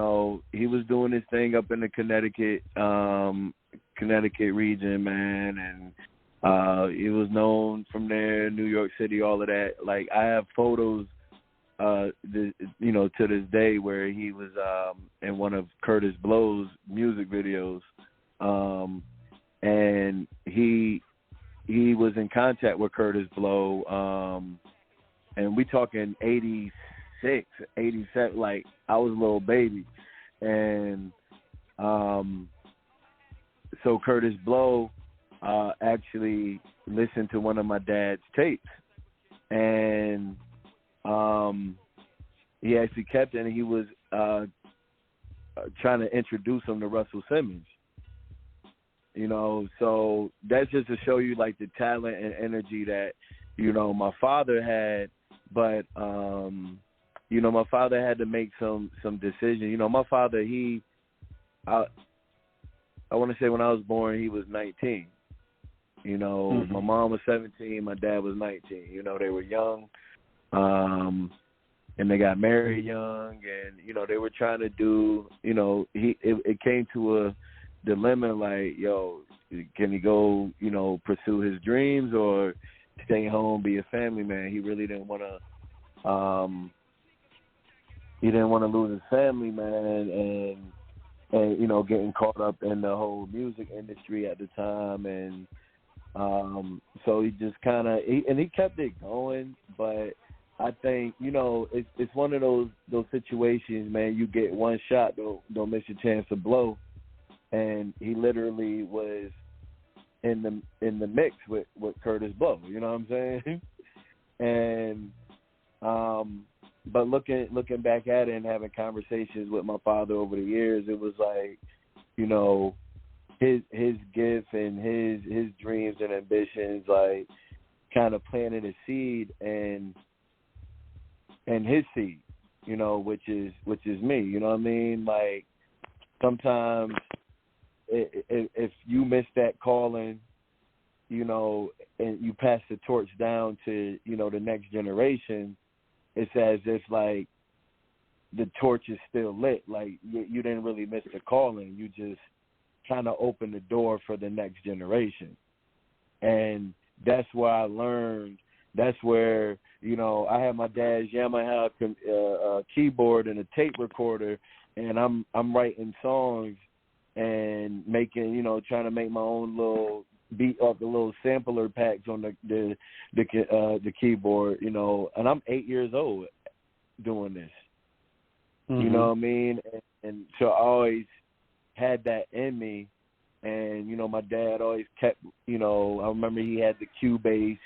was doing his thing up in the Connecticut region, man, and he was known from there, New York City, all of that. Like, I have photos, to this day where he was in one of Clipse Blow's music videos, and he was in contact with Clipse Blow, and we talking 86, 87, like I was a little baby. And so Clipse Blow actually listened to one of my dad's tapes, and he actually kept it, and he was trying to introduce him to Russell Simmons. So that's just to show you, like, the talent and energy that, my father had. But, my father had to make some decisions. My father, I want to say when I was born, he was 19. Mm-hmm. My mom was 17, my dad was 19. They were young, and they got married young, and, they were trying to do, it came to a dilemma, like, can he go, pursue his dreams or stay home, be a family man? He really didn't want to lose his family, man, and getting caught up in the whole music industry at the time, and so he just kind of he kept it going. But I think it's one of those situations, man. You get one shot, don't miss your chance to blow. And he literally was in the mix with Clipse Blow, you know what I'm saying? And but looking back at it and having conversations with my father over the years, it was like, his gift and his dreams and ambitions, like, kind of planted a seed and his seed, which is me, you know what I mean? Like, sometimes if you miss that calling, and you pass the torch down to, the next generation, it's as if, like, the torch is still lit. Like, you didn't really miss the calling. You just kind of opened the door for the next generation. And that's where I learned. That's where, I had my dad's Yamaha keyboard and a tape recorder, and I'm writing songs and making, trying to make my own little beat off the little sampler packs on the keyboard, and I'm 8 years old doing this. Mm-hmm. You know what I mean? And so I always had that in me, and my dad always kept, I remember he had the Cubase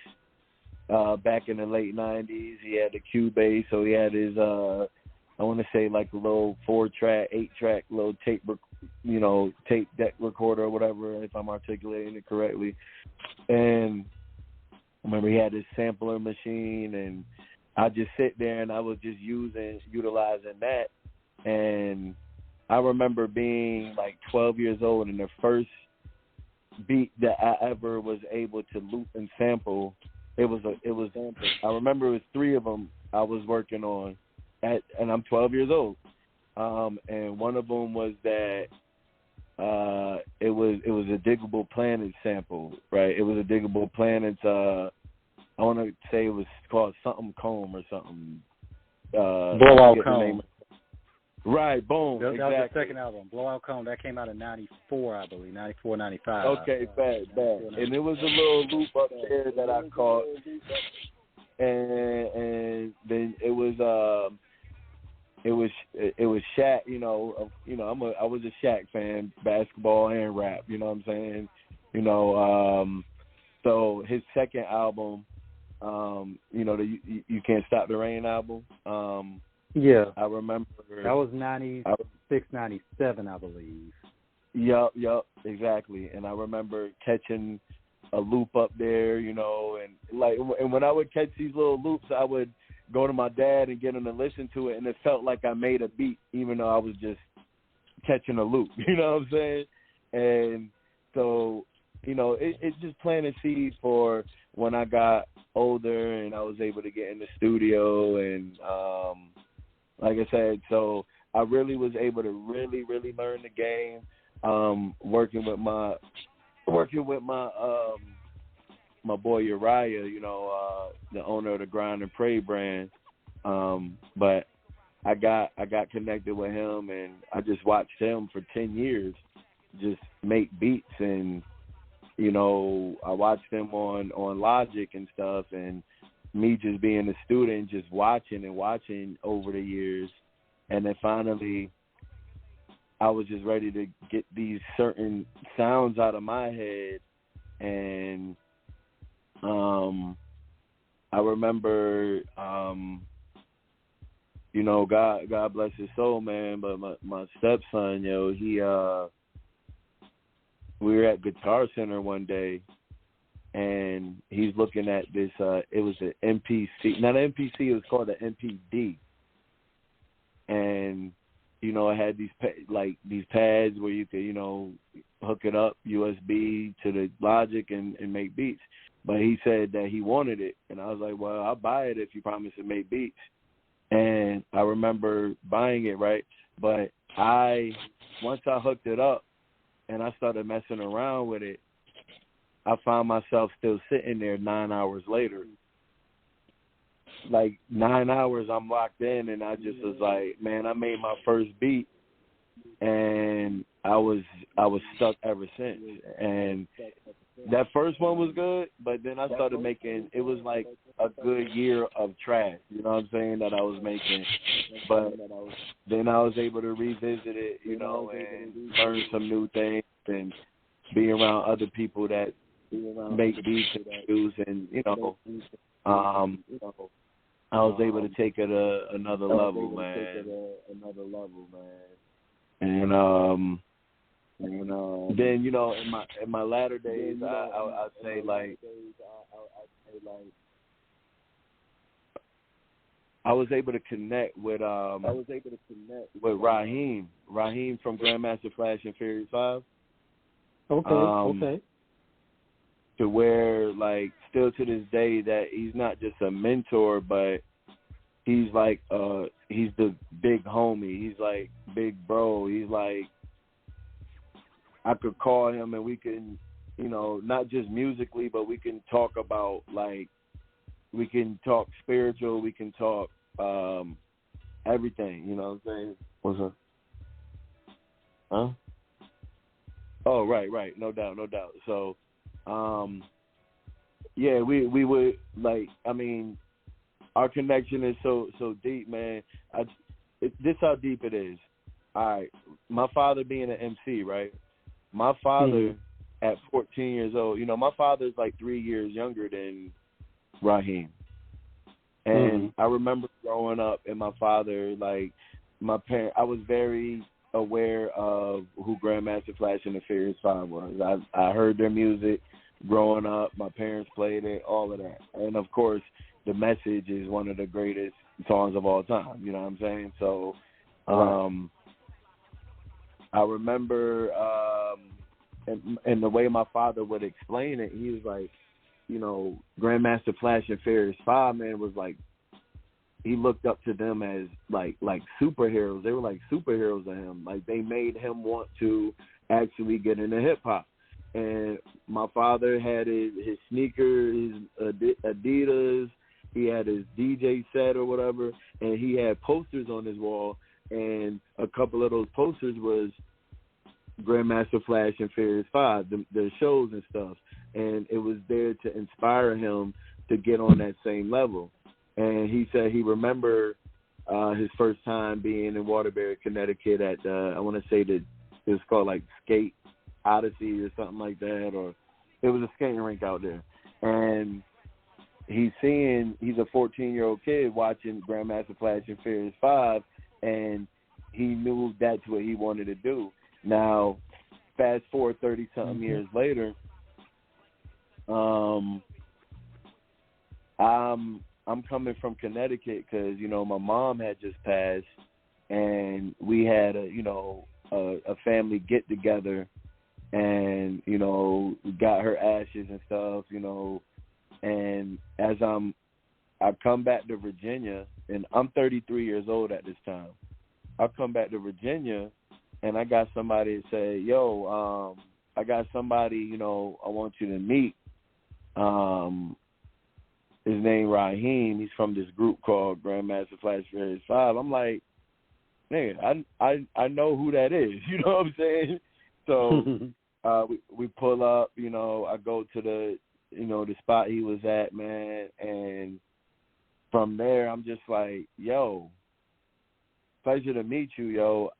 back in the late 90s. He had the Cubase, so he had his I want to say like a little 4-track, 8-track little tape deck recorder or whatever, if I'm articulating it correctly. And I remember he had his sampler machine, and I just sit there and I was just utilizing that. And I remember being like 12 years old, and the first beat that I ever was able to loop and sample, it was I remember it was 3 of them I was working on, and I'm 12 years old. And one of them was that it was a Diggable Planet sample, right? It was a Diggable Planet's. I want to say it was called something Comb or something. Blowout Comb. Right, boom. That exactly. was the second album, Blowout Comb. That came out in '94, I believe, '94, '95. Okay, bad. And it was a little loop up there that I caught, and then it was Shaq. I was a Shaq fan, basketball and rap. You know what I'm saying? So his second album, the You Can't Stop the Rain album. Yeah, I remember that was '96, '97, I believe. Yup, exactly. And I remember catching a loop up there, and when I would catch these little loops, I would go to my dad and get him to listen to it, and it felt like I made a beat, even though I was just catching a loop. You know what I'm saying? And so, it just planted seeds for when I got older and I was able to get in the studio and like I said, so I really was able to really learn the game, working with my my boy Uriah, the owner of the Grind and Pray brand. But I got connected with him, and I just watched him for 10 years just make beats, and I watched him on Logic and stuff, and me just being a student, just watching over the years. And then finally, I was just ready to get these certain sounds out of my head. And I remember, God bless his soul, man, but my stepson, we were at Guitar Center one day, and he's looking at this, it was an MPC, not an MPC, it was called an MPD. And, it had these pads where you could, hook it up USB to the Logic and make beats. But he said that he wanted it. And I was like, well, I'll buy it if you promise to make beats. And I remember buying it, right? But once I hooked it up and I started messing around with it, I found myself still sitting there 9 hours later. Like 9 hours I'm locked in, and I just was like, man, I made my first beat, and I was stuck ever since. And that first one was good, but then I started making, it was like a good year of trash, you know what I'm saying, that I was making. But then I was able to revisit it, and learn some new things and be around other people that make beats and use, and I was able to take it another level, man. And then in my latter days, I'd say like I was able to connect with Raheem from Grandmaster Flash and Furious 5. Okay. To where, like, still to this day, that he's not just a mentor, but he's like, he's the big homie. He's like big bro. He's like, I could call him and we can, not just musically, but we can talk about, like, we can talk spiritual, we can talk everything, you know what I'm saying? What's up? Huh? Oh, right. No doubt. So, yeah, we would, like, I mean, our connection is so deep, man. This how deep it is. All right, my father being an MC, right? My father at 14 years old, my father's like 3 years younger than Raheem. And I remember growing up and my father, like, my parents, I was very aware of who Grandmaster Flash and the Furious 5 was. I heard their music growing up. My parents played it, all of that. And, of course, The Message is one of the greatest songs of all time. You know what I'm saying? So I remember and the way my father would explain it, he was like, Grandmaster Flash and Furious 5, man, was like, he looked up to them as like superheroes. They were like superheroes to him. Like, they made him want to actually get into hip hop. And my father had his sneakers, his Adidas. He had his DJ set or whatever, and he had posters on his wall. And a couple of those posters was Grandmaster Flash and Furious 5, the shows and stuff. And it was there to inspire him to get on that same level. And he said he remembered his first time being in Waterbury, Connecticut at, I want to say that it was called like Skate Odyssey or something like that, or it was a skating rink out there. And he's a 14-year-old kid watching Grandmaster Flash and Furious 5, and he knew that's what he wanted to do. Now, fast forward 30-something years later, I'm coming from Connecticut because, you know, my mom had just passed, and we had a family get together, and, you know, got her ashes and stuff, you know, and as I come back to Virginia, and I'm 33 years old at this time. I come back to Virginia, and I got somebody to say, yo, I got somebody, you know, I want you to meet. His name Raheem. He's from this group called Grandmaster Flash Furious 5. I'm like, man, I know who that is. You know what I'm saying? So we pull up. You know, I go to the spot he was at, man, and from there I'm just like, yo, pleasure to meet you, yo.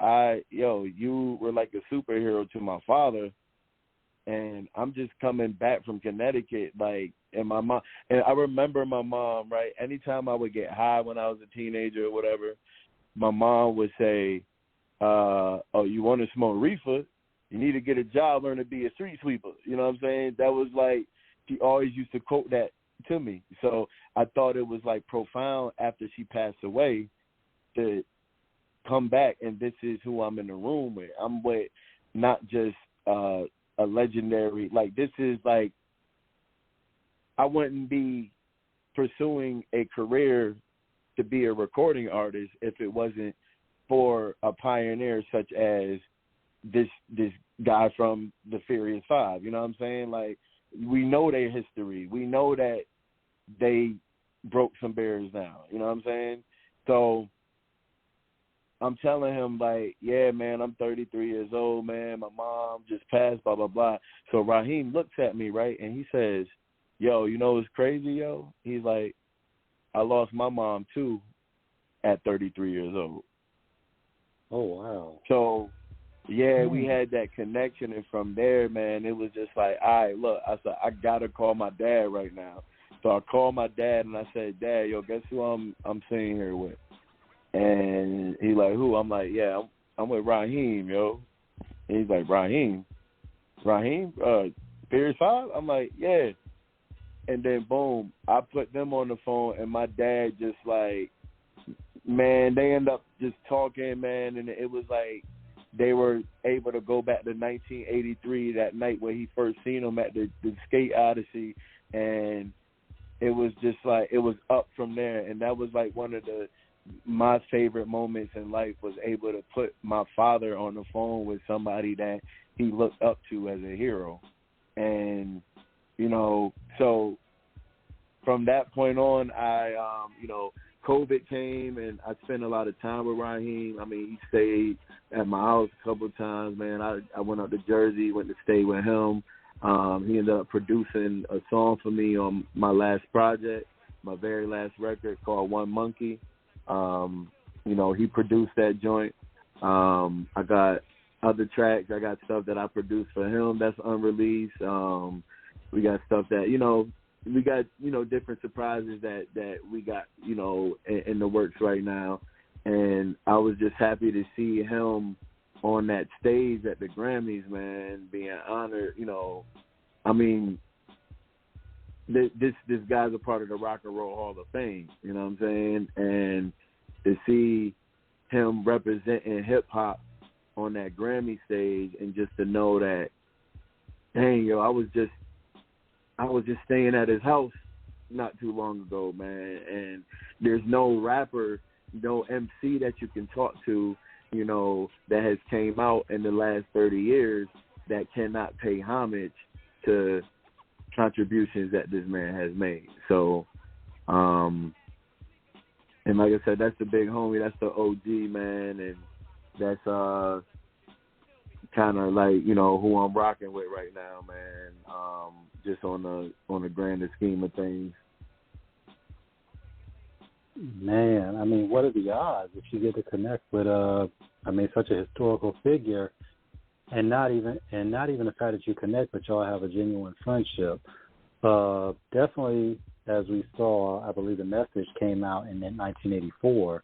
You were like a superhero to my father. And I'm just coming back from Connecticut, like, and my mom, and I remember my mom, right? Anytime I would get high when I was a teenager or whatever, my mom would say, oh, you want to smoke reefer? You need to get a job, learn to be a street sweeper. You know what I'm saying? That was like, she always used to quote that to me. So I thought it was like profound after she passed away to come back, and this is who I'm in the room with. I'm with not just a legendary, like, this is like, I wouldn't be pursuing a career to be a recording artist if it wasn't for a pioneer such as this guy from the Furious 5. You know what I'm saying? Like, we know their history. We know that they broke some barriers down. You know what I'm saying? So I'm telling him, like, yeah, man, I'm 33 years old, man. My mom just passed, blah, blah, blah. So Raheem looks at me, right, and he says, yo, you know what's crazy, yo? He's like, I lost my mom, too, at 33 years old. Oh, wow. So, yeah, we had that connection, and from there, man, it was just like, all right, look, I said, I got to call my dad right now. So I called my dad, and I said, Dad, yo, guess who I'm sitting here with? And he's like, who? I'm like, yeah, I'm with Raheem, yo. And he's like, Raheem, Furious 5? I'm like, yeah. And then, boom, I put them on the phone, and my dad just like, man, they end up just talking, man, and it was like they were able to go back to 1983, that night where he first seen him at the Skate Odyssey, and it was just like, it was up from there. And that was like one of my favorite moments in life, was able to put my father on the phone with somebody that he looked up to as a hero. And, you know, so from that point on, I, COVID came, and I spent a lot of time with Raheem. I mean, he stayed at my house a couple of times, man. I went up to Jersey, went to stay with him. He ended up producing a song for me on my last project, my very last record, called One Monkey. He produced that joint. I got other tracks. I got stuff that I produced for him that's unreleased. We got stuff that, we got, different surprises that we got, in the works right now. And I was just happy to see him on that stage at the Grammys, man, being honored. I mean, this guy's a part of the Rock and Roll Hall of Fame, you know what I'm saying? And to see him representing hip-hop on that Grammy stage, and just to know that, dang, yo, I was just staying at his house not too long ago, man, and there's no rapper, no MC that you can talk to you know, that has came out in the last 30 years that cannot pay homage to contributions that this man has made. So, and like I said, that's the big homie, that's the OG, man, and that's kind of like, you know, who I'm rocking with right now, man. Just on the grander scheme of things. Man, I mean, what are the odds if you get to connect with such a historical figure, and not even the fact that you connect, but y'all have a genuine friendship. Definitely, as we saw, I believe the message came out in 1984.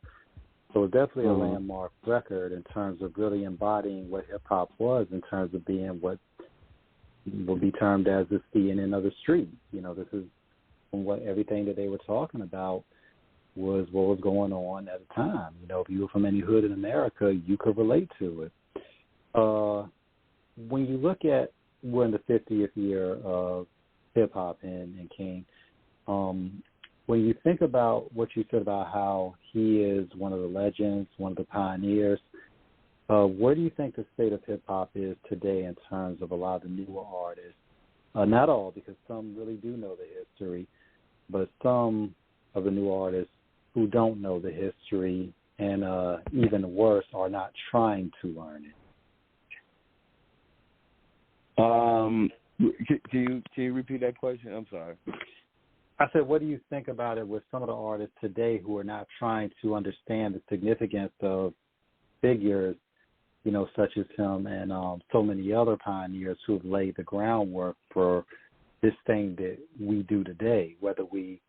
So it's definitely a landmark record in terms of really embodying what hip hop was, in terms of being what will be termed as the CNN of the street. You know, this is what everything that they were talking about was what was going on at the time. You know, if you were from any hood in America, you could relate to it. When you look at, we're in the 50th year of hip-hop and King, when you think about what you said about how he is one of the legends, one of the pioneers, where do you think the state of hip-hop is today in terms of a lot of the newer artists? Not all, because some really do know the history, but some of the new artists who don't know the history and even worse, are not trying to learn it. Can you repeat that question? I'm sorry. I said, what do you think about it with some of the artists today who are not trying to understand the significance of figures, you know, such as him and so many other pioneers who have laid the groundwork for this thing that we do today, whether we,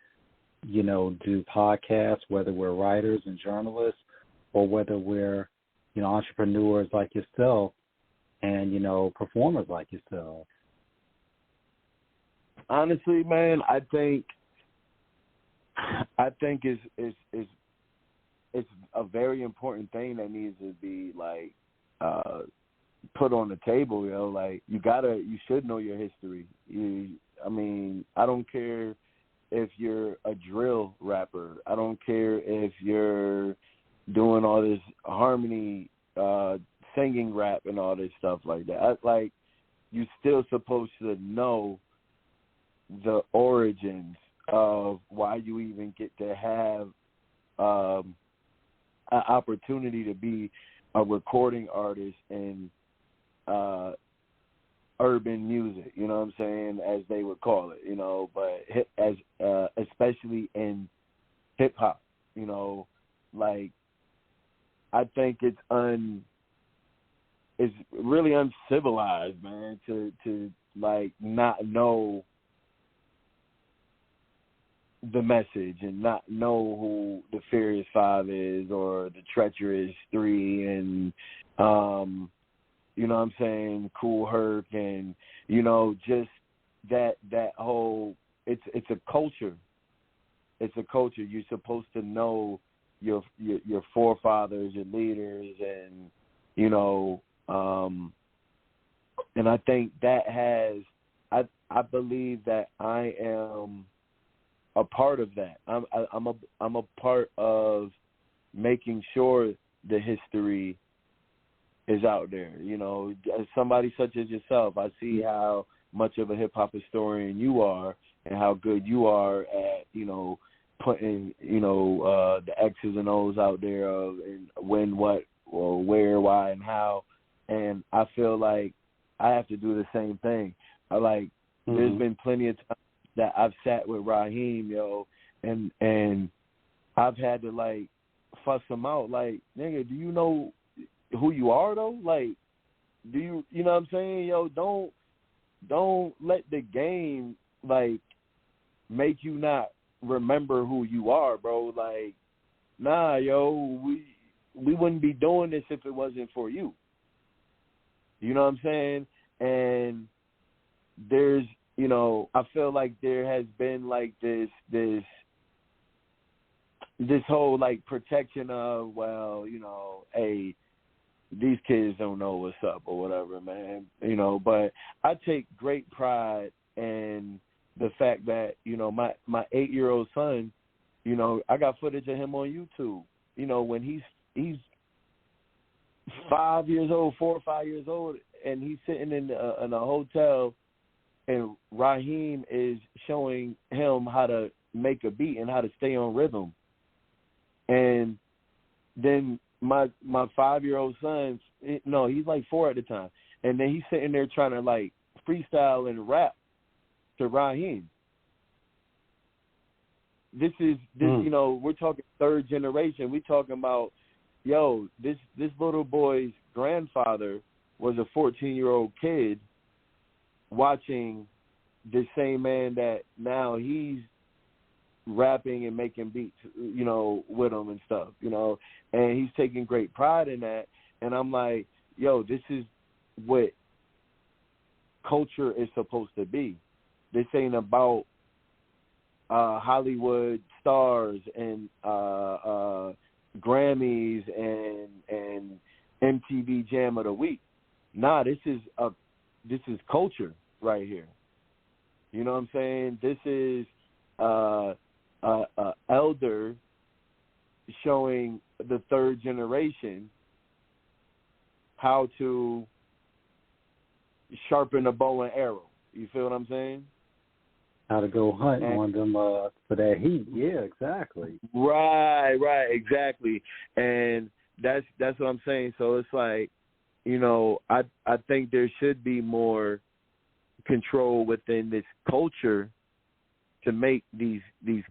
you know, do podcasts, whether we're writers and journalists, or whether we're, you know, entrepreneurs like yourself and, you know, performers like yourself? Honestly, man, I think it's a very important thing that needs to be like put on the table, you know. Like you should know your history. I don't care if you're a drill rapper. I don't care if you're doing all this harmony, singing rap and all this stuff like that. You're still supposed to know the origins of why you even get to have an opportunity to be a recording artist in urban music, you know what I'm saying, as they would call it, you know, but especially in hip hop, you know, like I think it's really uncivilized, man, to like not know the message and not know who the Furious Five is or the Treacherous Three and you know what I'm saying, Cool Herc, and you know, just that whole it's a culture. It's a culture. You're supposed to know your forefathers, your leaders, and you know, and I think that I believe that I am a part of that. I'm a part of making sure the history is out there. You know, as somebody such as yourself, I see how much of a hip hop historian you are and how good you are at, you know, putting, you know, the X's and O's out there of and when, what, or where, why, and how. And I feel like I have to do the same thing. There's been plenty of times that I've sat with Raheem, yo, and I've had to like fuss him out. Like, nigga, do you know who you are though? Like, do you know what I'm saying? Yo, don't let the game like make you not remember who you are, bro. Like, nah, yo, we wouldn't be doing this if it wasn't for you. You know what I'm saying? And there's, you know, I feel like there has been like this whole like protection of, well, you know, hey, these kids don't know what's up or whatever, man. You know, but I take great pride in the fact that, you know, my 8-year-old son, you know, I got footage of him on YouTube. You know, when he's 5 years old, 4 or 5 years old, and he's sitting in a hotel, and Raheem is showing him how to make a beat and how to stay on rhythm. And then my 5-year-old son, no, he's like 4 at the time, and then he's sitting there trying to like freestyle and rap to Raheem. This you know, we're talking third generation. We're talking about, yo, this little boy's grandfather was a 14-year-old kid watching the same man that now he's rapping and making beats, you know, with him and stuff, you know, and he's taking great pride in that. And I'm like, yo, this is what culture is supposed to be. This ain't about Hollywood stars and Grammys and MTV Jam of the Week. Nah, this is culture right here. You know what I'm saying? This is elder showing the third generation how to sharpen a bow and arrow. You feel what I'm saying? How to go hunt on them for that heat. Yeah, exactly. Right, exactly. And that's what I'm saying. So it's like, you know, I think there should be more control within this culture to make these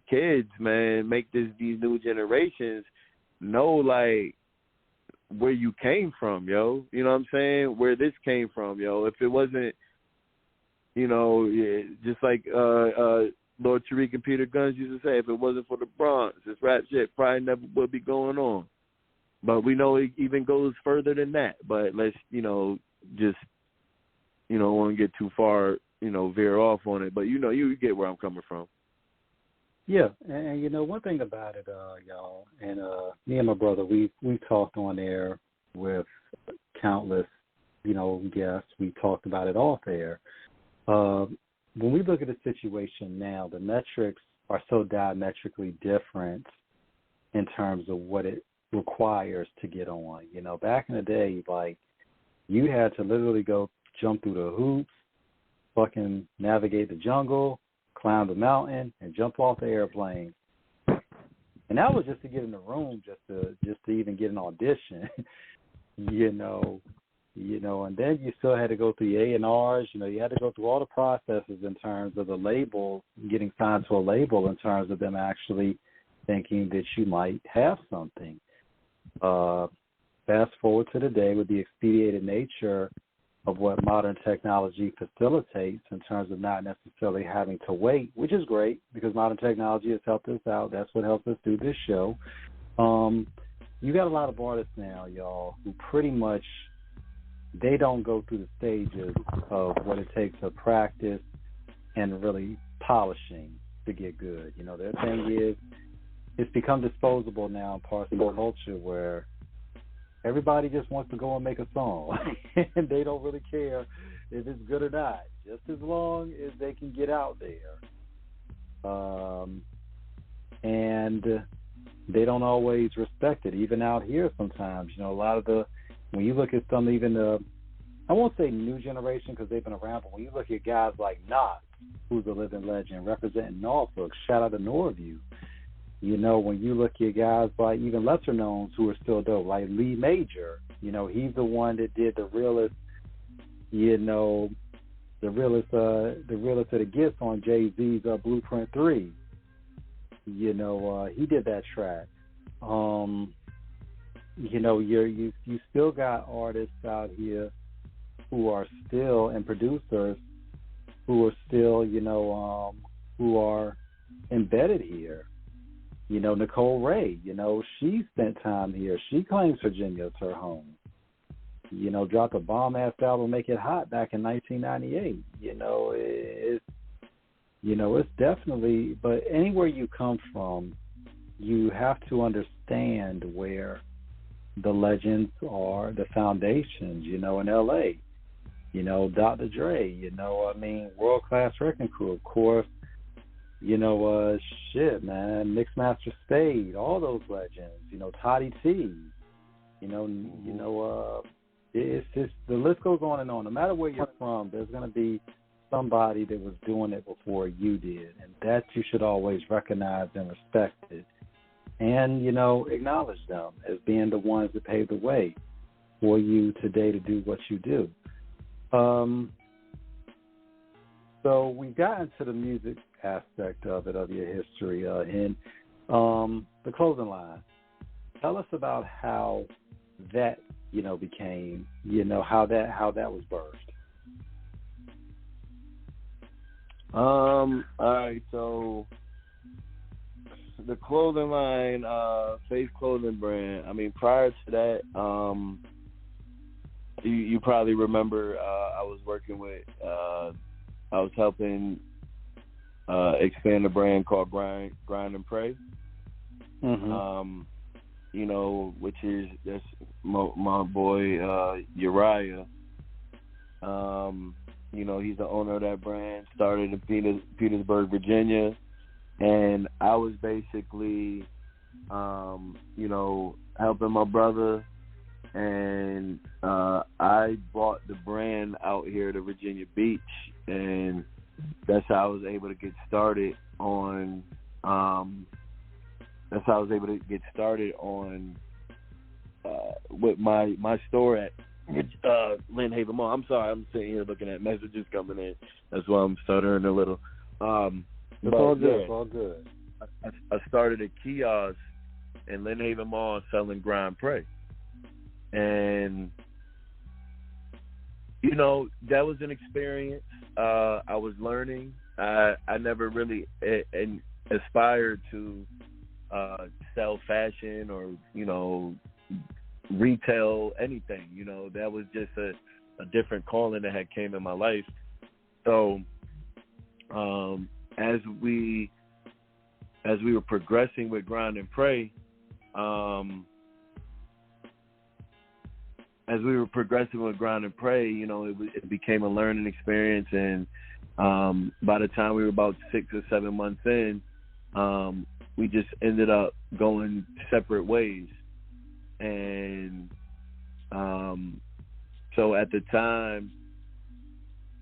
kids, man, make these new generations know, like, where you came from, yo. You know what I'm saying? Where this came from, yo. If it wasn't, you know, just like Lord Tariq and Peter Guns used to say, if it wasn't for the Bronx, this rap shit probably never would be going on. But we know it even goes further than that. But let's, you know, just, you know, want to get too far, you know, veer off on it. But, you know, you get where I'm coming from. Yeah, and you know, one thing about it, y'all, and me and my brother, we talked on air with countless, you know, guests. We talked about it off air. When we look at the situation now, the metrics are so diametrically different in terms of what it requires to get on. You know, back in the day, like, you had to literally go jump through the hoops, fucking navigate the jungle, climb the mountain, and jump off the airplane. And that was just to get in the room, just to even get an audition, you know, and then you still had to go through the A&Rs, you know, you had to go through all the processes in terms of the label, getting signed to a label in terms of them actually thinking that you might have something. Fast forward to today with the expedited nature of what modern technology facilitates in terms of not necessarily having to wait, which is great because modern technology has helped us out. That's what helps us do this show. You got a lot of artists now, y'all, who pretty much, they don't go through the stages of what it takes to practice and really polishing to get good. You know, their thing is, it's become disposable now in parts of the culture where everybody just wants to go and make a song, and they don't really care if it's good or not, just as long as they can get out there. And they don't always respect it, even out here sometimes. You know, a lot of when you look at some, even I won't say new generation because they've been around, but when you look at guys like Knox, who's a living legend, representing Norfolk, shout out to Norview. You know, when you look at guys like even lesser knowns who are still dope, like Lee Major, you know, he's the one that did the realest, you know, the realest of the gifts on Jay-Z's Blueprint 3. You know, he did that track. You know, you still got artists out here who are still, and producers who are still, you know, who are embedded here. You know, Nicole Ray, you know, she spent time here. She claims Virginia as her home. You know, dropped a bomb-ass album, Make It Hot, back in 1998. You know, it's definitely, but anywhere you come from, you have to understand where the legends are, the foundations, you know, in L.A. You know, Dr. Dre, you know, I mean, World-Class Wrecking Crew, of course. You know, shit, man, Mixmaster Spade, all those legends, you know, Toddy T, It's just the list goes on and on. No matter where you're from, there's going to be somebody that was doing it before you did, and that you should always recognize and respect it, and acknowledge them as being the ones that paved the way for you today to do what you do. So we got into the music aspect of it, of your history, and the clothing line. Tell us about how that became, how that was birthed. All right, so the clothing line, Faith Clothing brand. I mean, prior to that, you probably remember I was working with, I was helping expand a brand called Grind and Pray. Mm-hmm. Which is that's my boy Uriah. He's the owner of that brand. Started in Petersburg, Virginia, and I was basically, helping my brother, and I brought the brand out here to Virginia Beach, and that's how I was able to get started on. That's how I was able to get started on with my store at Lynn Haven Mall. I'm sorry, I'm sitting here looking at messages coming in. That's why I'm stuttering a little. It's all good. It's all good. I started a kiosk in Lynn Haven Mall selling Grind Pray. And, that was an experience. I was learning. I never really aspired to sell fashion or, retail anything. That was just a different calling that had came in my life. So as we were progressing with Grind and Pray, it became a learning experience, and by the time we were about 6 or 7 months in, we just ended up going separate ways. And so at the time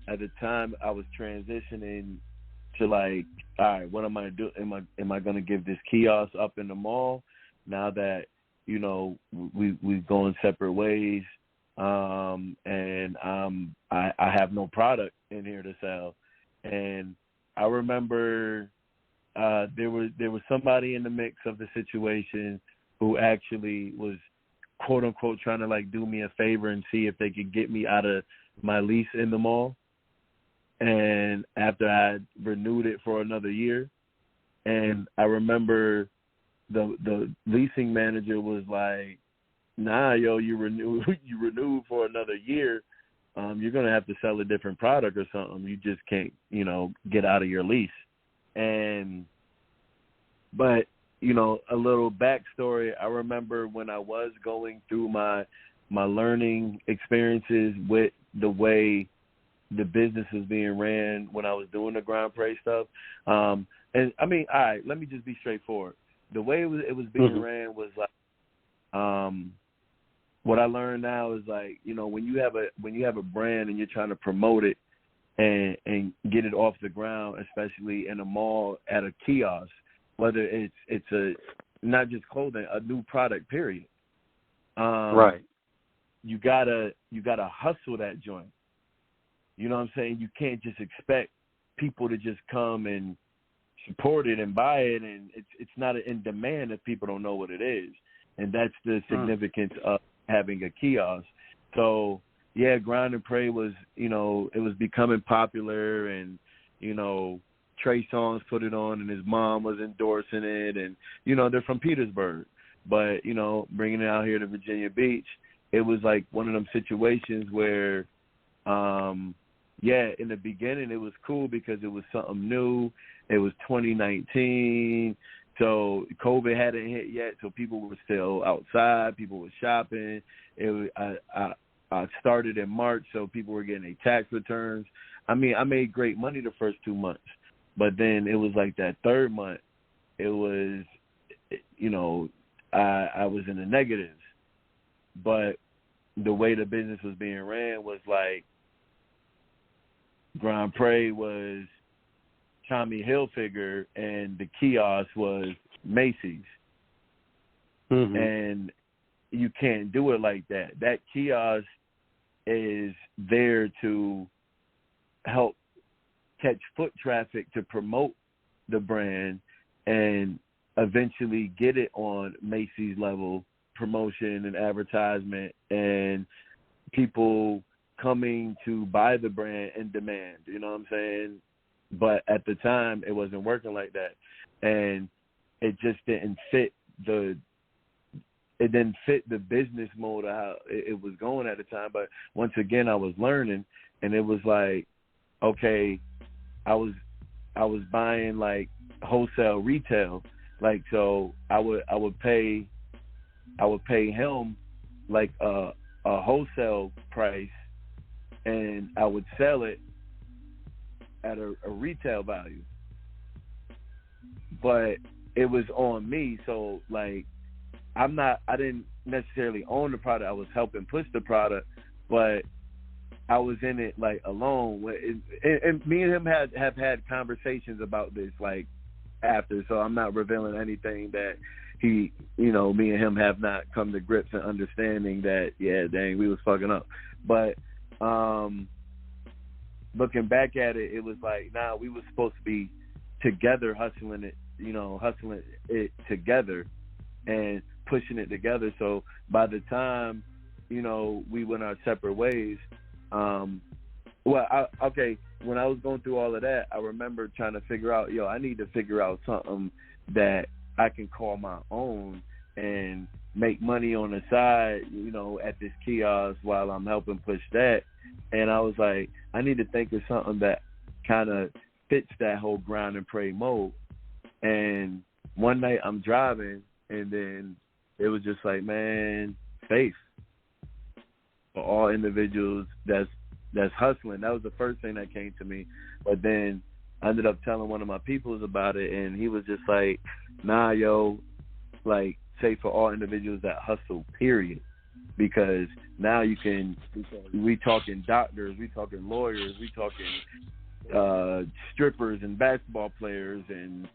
I was transitioning to like, all right, what am I do? Am I going to give this kiosk up in the mall now that we've gone separate ways, and I have no product in here to sell. And I remember there was somebody in the mix of the situation who actually was, quote unquote, trying to like do me a favor and see if they could get me out of my lease in the mall. And after I renewed it for another year, and I remember the leasing manager was like, "Nah, yo, you renewed for another year. You're gonna have to sell a different product or something. You just can't, get out of your lease." But a little backstory. I remember when I was going through my learning experiences with the way the business was being ran when I was doing the Grind Pray stuff. And I mean, all right, let me just be straightforward. The way it was being ran was like, what I learned now is like, when you have a brand and you're trying to promote it and get it off the ground, especially in a mall at a kiosk, whether it's a not just clothing, a new product, period. Right. You gotta hustle that joint. You know what I'm saying? You can't just expect people to just come and support it and buy it, and it's not in demand if people don't know what it is. And that's the significance of having a kiosk. So yeah, Grind and Pray was, it was becoming popular, and Trey Songz put it on, and his mom was endorsing it, and they're from Petersburg, but bringing it out here to Virginia Beach, it was like one of them situations where, in the beginning it was cool because it was something new. It was 2019, so COVID hadn't hit yet, so people were still outside, people were shopping. I started in March, so people were getting their tax returns. I mean, I made great money the first 2 months. But then it was like that third month, it was, I was in the negatives. but the way the business was being ran was like Grand Prix was Tommy Hilfiger and the kiosk was Macy's. Mm-hmm. And you can't do it like that. That kiosk is there to help catch foot traffic to promote the brand and eventually get it on Macy's level promotion and advertisement and people coming to buy the brand in demand, you know what I'm saying? But at the time, it wasn't working like that. And it just didn't fit the business mode of how it was going at the time. But once again, I was learning, and it was like, okay, I was buying like wholesale retail, like, so I would pay him like a wholesale price, and I would sell it at a retail value. But it was on me, so like I didn't necessarily own the product. I was helping push the product, but I was in it like alone. And me and him have had conversations about this like after, so I'm not revealing anything that he, you know, me and him have not come to grips and understanding that, yeah, dang, we was fucking up. But looking back at it, it was like, nah, we were supposed to be together hustling it together and pushing it together. So by the time, you know, we went our separate ways, when I was going through all of that, I remember trying to figure out, I need to figure out something that I can call my own and make money on the side, you know, at this kiosk while I'm helping push that. And I was like, I need to think of something that kind of fits that whole grind and pray mode. And one night I'm driving, and then it was just like, man, faith for all individuals that's hustling. That was the first thing that came to me. But then I ended up telling one of my peoples about it, and he was just like, nah, like, say for all individuals that hustle, period. Because now we talking doctors, we talking lawyers, we talking strippers and basketball players and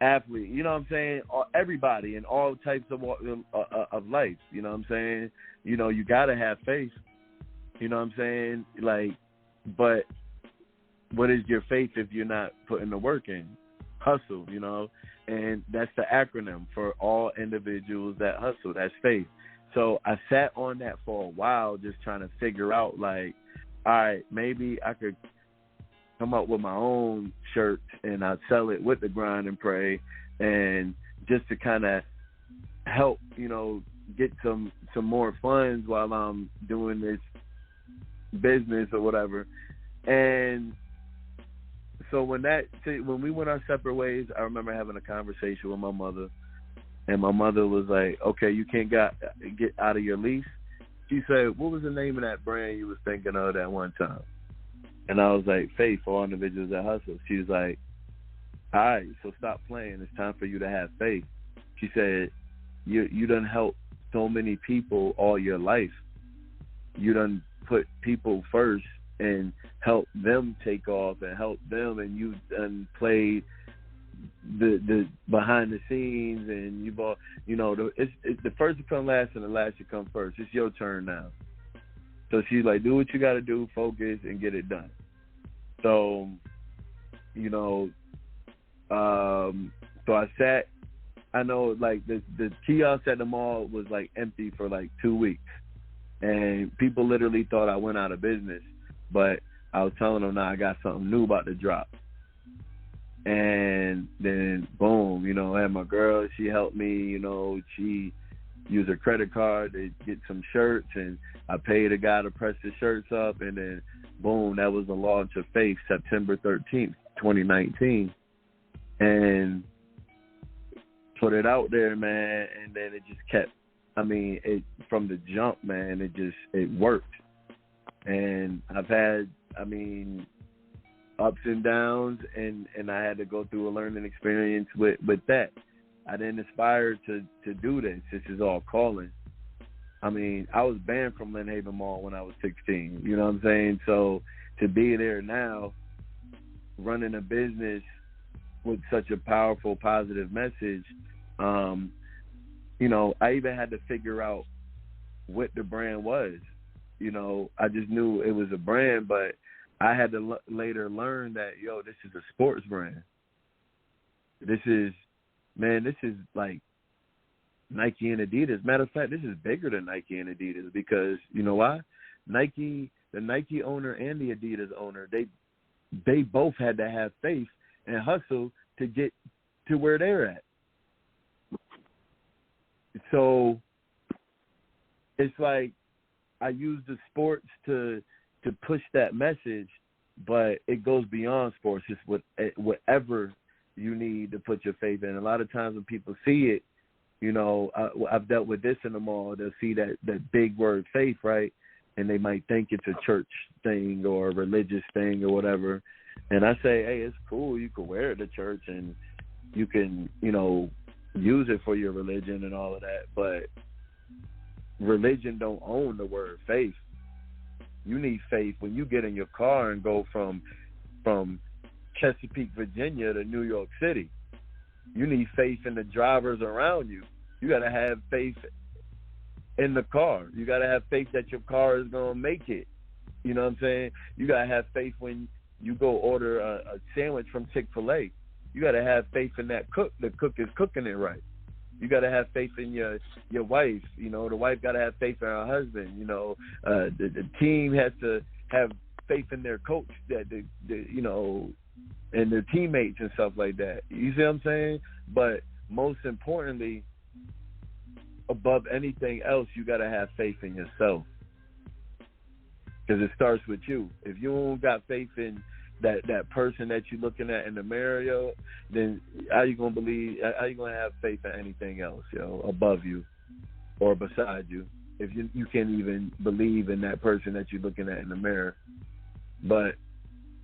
athletes, you know what I'm saying? Everybody in all types of life, you know what I'm saying? You know, you got to have faith, you know what I'm saying? Like, but what is your faith if you're not putting the work in? Hustle, you know? And that's the acronym for all individuals that hustle. That's faith. So I sat on that for a while just trying to figure out, like, all right, maybe I could come up with my own shirt and I'd sell it with the grind and pray, and just to kind of help, you know, get some more funds while I'm doing this business or whatever. And so when we went our separate ways, I remember having a conversation with my mother, and my mother was like, okay, you can't get out of your lease. She said, what was the name of that brand you was thinking of that one time? And I was like, faith for all individuals that hustle. She was like, all right, so stop playing. It's time for you to have faith. She said, you done helped so many people all your life. You done put people first and help them take off and help them, and you done played the behind the scenes, and you've all, you know, it's the first to come last and the last to come first. It's your turn now. So she's like, do what you got to do, focus, and get it done. So, you know, so I sat. I know, like, the kiosk at the mall was like empty for like 2 weeks, and people literally thought I went out of business. But I was telling them, nah, I got something new about to drop. And then, boom, you know, I had my girl, she helped me, you know, she used her credit card to get some shirts, and I paid a guy to press the shirts up, and then, boom, that was the launch of Faith, September 13th, 2019. And put it out there, man, and then it just kept, from the jump, man, it worked. And I've had, ups and downs, and I had to go through a learning experience with that. I didn't aspire to do this. This is all calling. I mean, I was banned from Lynn Haven Mall when I was 16. You know what I'm saying? So to be there now, running a business with such a powerful, positive message, you know, I even had to figure out what the brand was. You know, I just knew it was a brand, but I had to later learn that, yo, this is a sports brand. This is like Nike and Adidas. Matter of fact, this is bigger than Nike and Adidas because, you know why? The Nike owner and the Adidas owner, they both had to have faith and hustle to get to where they're at. So it's like I use the sports to push that message, but it goes beyond sports. It's whatever you need to put your faith in. A lot of times when people see it, you know, I've dealt with this in the mall. They'll see that big word faith, right? And they might think it's a church thing or a religious thing or whatever. And I say, hey, it's cool. You can wear it to church and you can, you know, use it for your religion and all of that. But religion don't own the word faith. You need faith when you get in your car and go from Chesapeake, Virginia to New York City. You need faith in the drivers around you. You got to have faith in the car. You got to have faith that your car is going to make it. You know what I'm saying? You got to have faith when you go order a sandwich from Chick-fil-A. You got to have faith in that cook. The cook is cooking it right. You got to have faith in your wife. You know, the wife got to have faith in her husband. You know, the team has to have faith in their coach, that you know, and their teammates and stuff like that. You see what I'm saying? But most importantly, above anything else, you got to have faith in yourself, because it starts with you. If you don't got faith in that person that you're looking at in the mirror, yo, then how you gonna believe? How you gonna have faith in anything else, yo, above you or beside you? If you can't even believe in that person that you're looking at in the mirror. But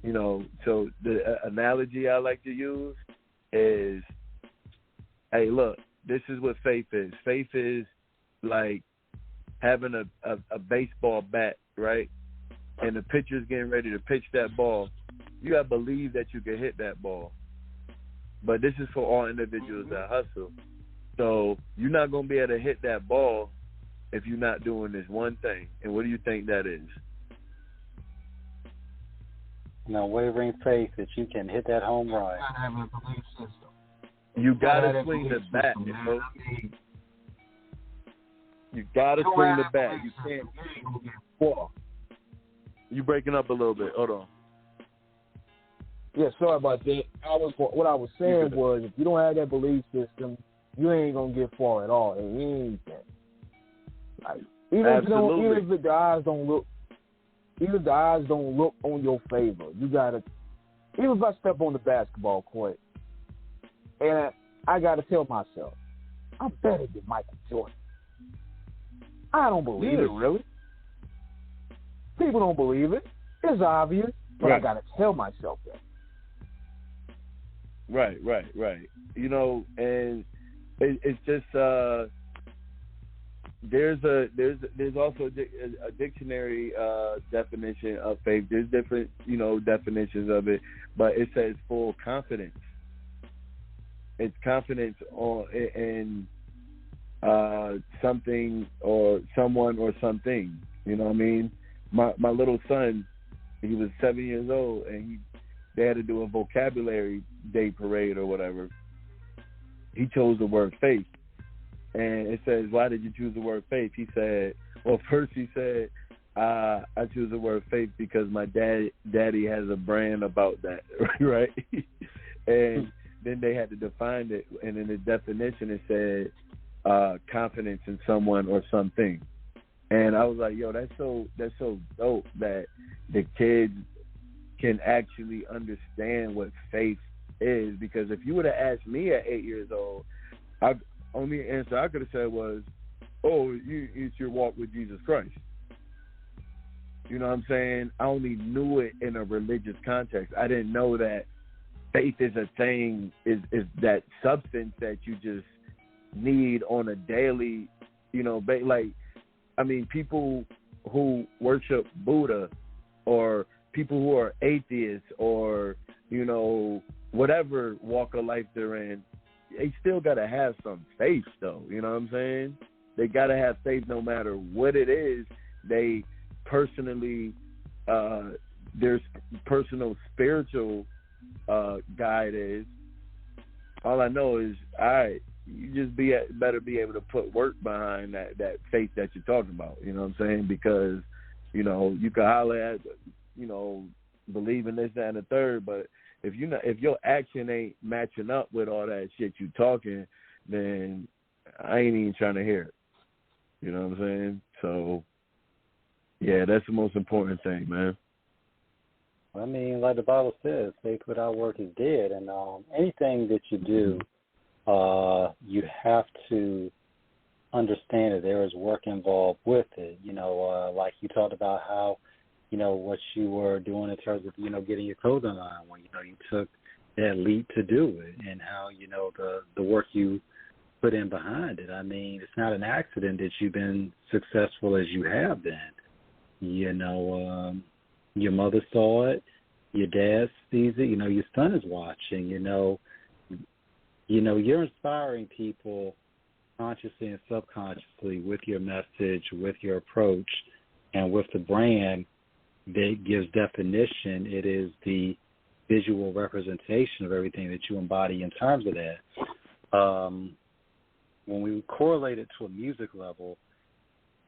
you know, so the analogy I like to use is, hey, look, this is what faith is. Faith is like having a baseball bat, right? And the pitcher's getting ready to pitch that ball. You got to believe that you can hit that ball. But this is for all individuals that hustle. So you're not going to be able to hit that ball if you're not doing this one thing. And what do you think that is? No wavering faith that you can hit that home run. You got to swing the bat, you know? You got to swing the bat. You can't fall. You breaking up a little bit. Hold on. Yeah, sorry about that. What I was saying was, if you don't have that belief system, you ain't gonna get far at all in anything. Like, even if the eyes don't look on your favor, you gotta. Even if I step on the basketball court, and I gotta tell myself, I'm better than Michael Jordan. I don't believe it. Really? People don't believe it. It's obvious, but right. I gotta tell myself that. Right. You know, and it's just there's also a dictionary definition of faith. There's different, you know, definitions of it, but it says full confidence. It's confidence in something or someone or something. You know what I mean? My little son, he was 7 years old, and they had to do a vocabulary day parade or whatever. He chose the word faith. And it says, why did you choose the word faith? He said, well, first he said, I choose the word faith because my daddy has a brand about that, right? And then they had to define it. And in the definition, it said confidence in someone or something. And I was like, yo, that's so dope that the kids can actually understand what faith is. Because if you would have asked me at 8 years old, only answer I could have said was, oh, it's your walk with Jesus Christ. You know what I'm saying? I only knew it in a religious context. I didn't know that faith is a thing, is that substance that you just need on a daily, you know, like people who worship Buddha, or people who are atheists, or, whatever walk of life they're in, they still got to have some faith, though. You know what I'm saying? They got to have faith no matter what it is. They personally, their personal spiritual guide is. All I know is, you just better be able to put work behind that faith that you're talking about. You know what I'm saying? Because, you can holler at, believe in this, that, and the third, but if your action ain't matching up with all that shit you talking, then I ain't even trying to hear it. You know what I'm saying? So, yeah, that's the most important thing, man. I mean, like the Bible says, faith without work is dead. And anything that you do, you have to understand that there is work involved with it. Like you talked about how, what you were doing in terms of, getting your clothing line, when, you took that leap to do it, and how, the work you put in behind it. I mean, it's not an accident that you've been successful as you have been. Your mother saw it, your dad sees it, your son is watching, you're inspiring people consciously and subconsciously with your message, with your approach, and with the brand that gives definition. It is the visual representation of everything that you embody in terms of that. When we correlate it to a music level,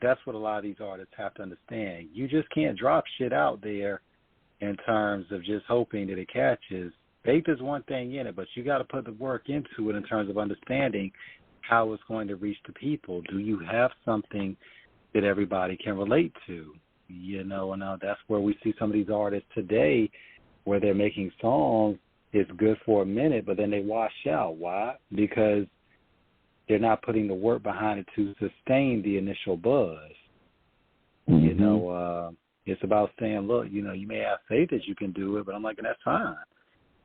that's what a lot of these artists have to understand. You just can't drop shit out there in terms of just hoping that it catches. Faith is one thing in it, but you got to put the work into it in terms of understanding how it's going to reach the people. Do you have something that everybody can relate to? And that's where we see some of these artists today, where they're making songs, it's good for a minute, but then they wash out. Why? Because they're not putting the work behind it to sustain the initial buzz. Mm-hmm. It's about saying, look, you may have faith that you can do it, but I'm like, that's fine.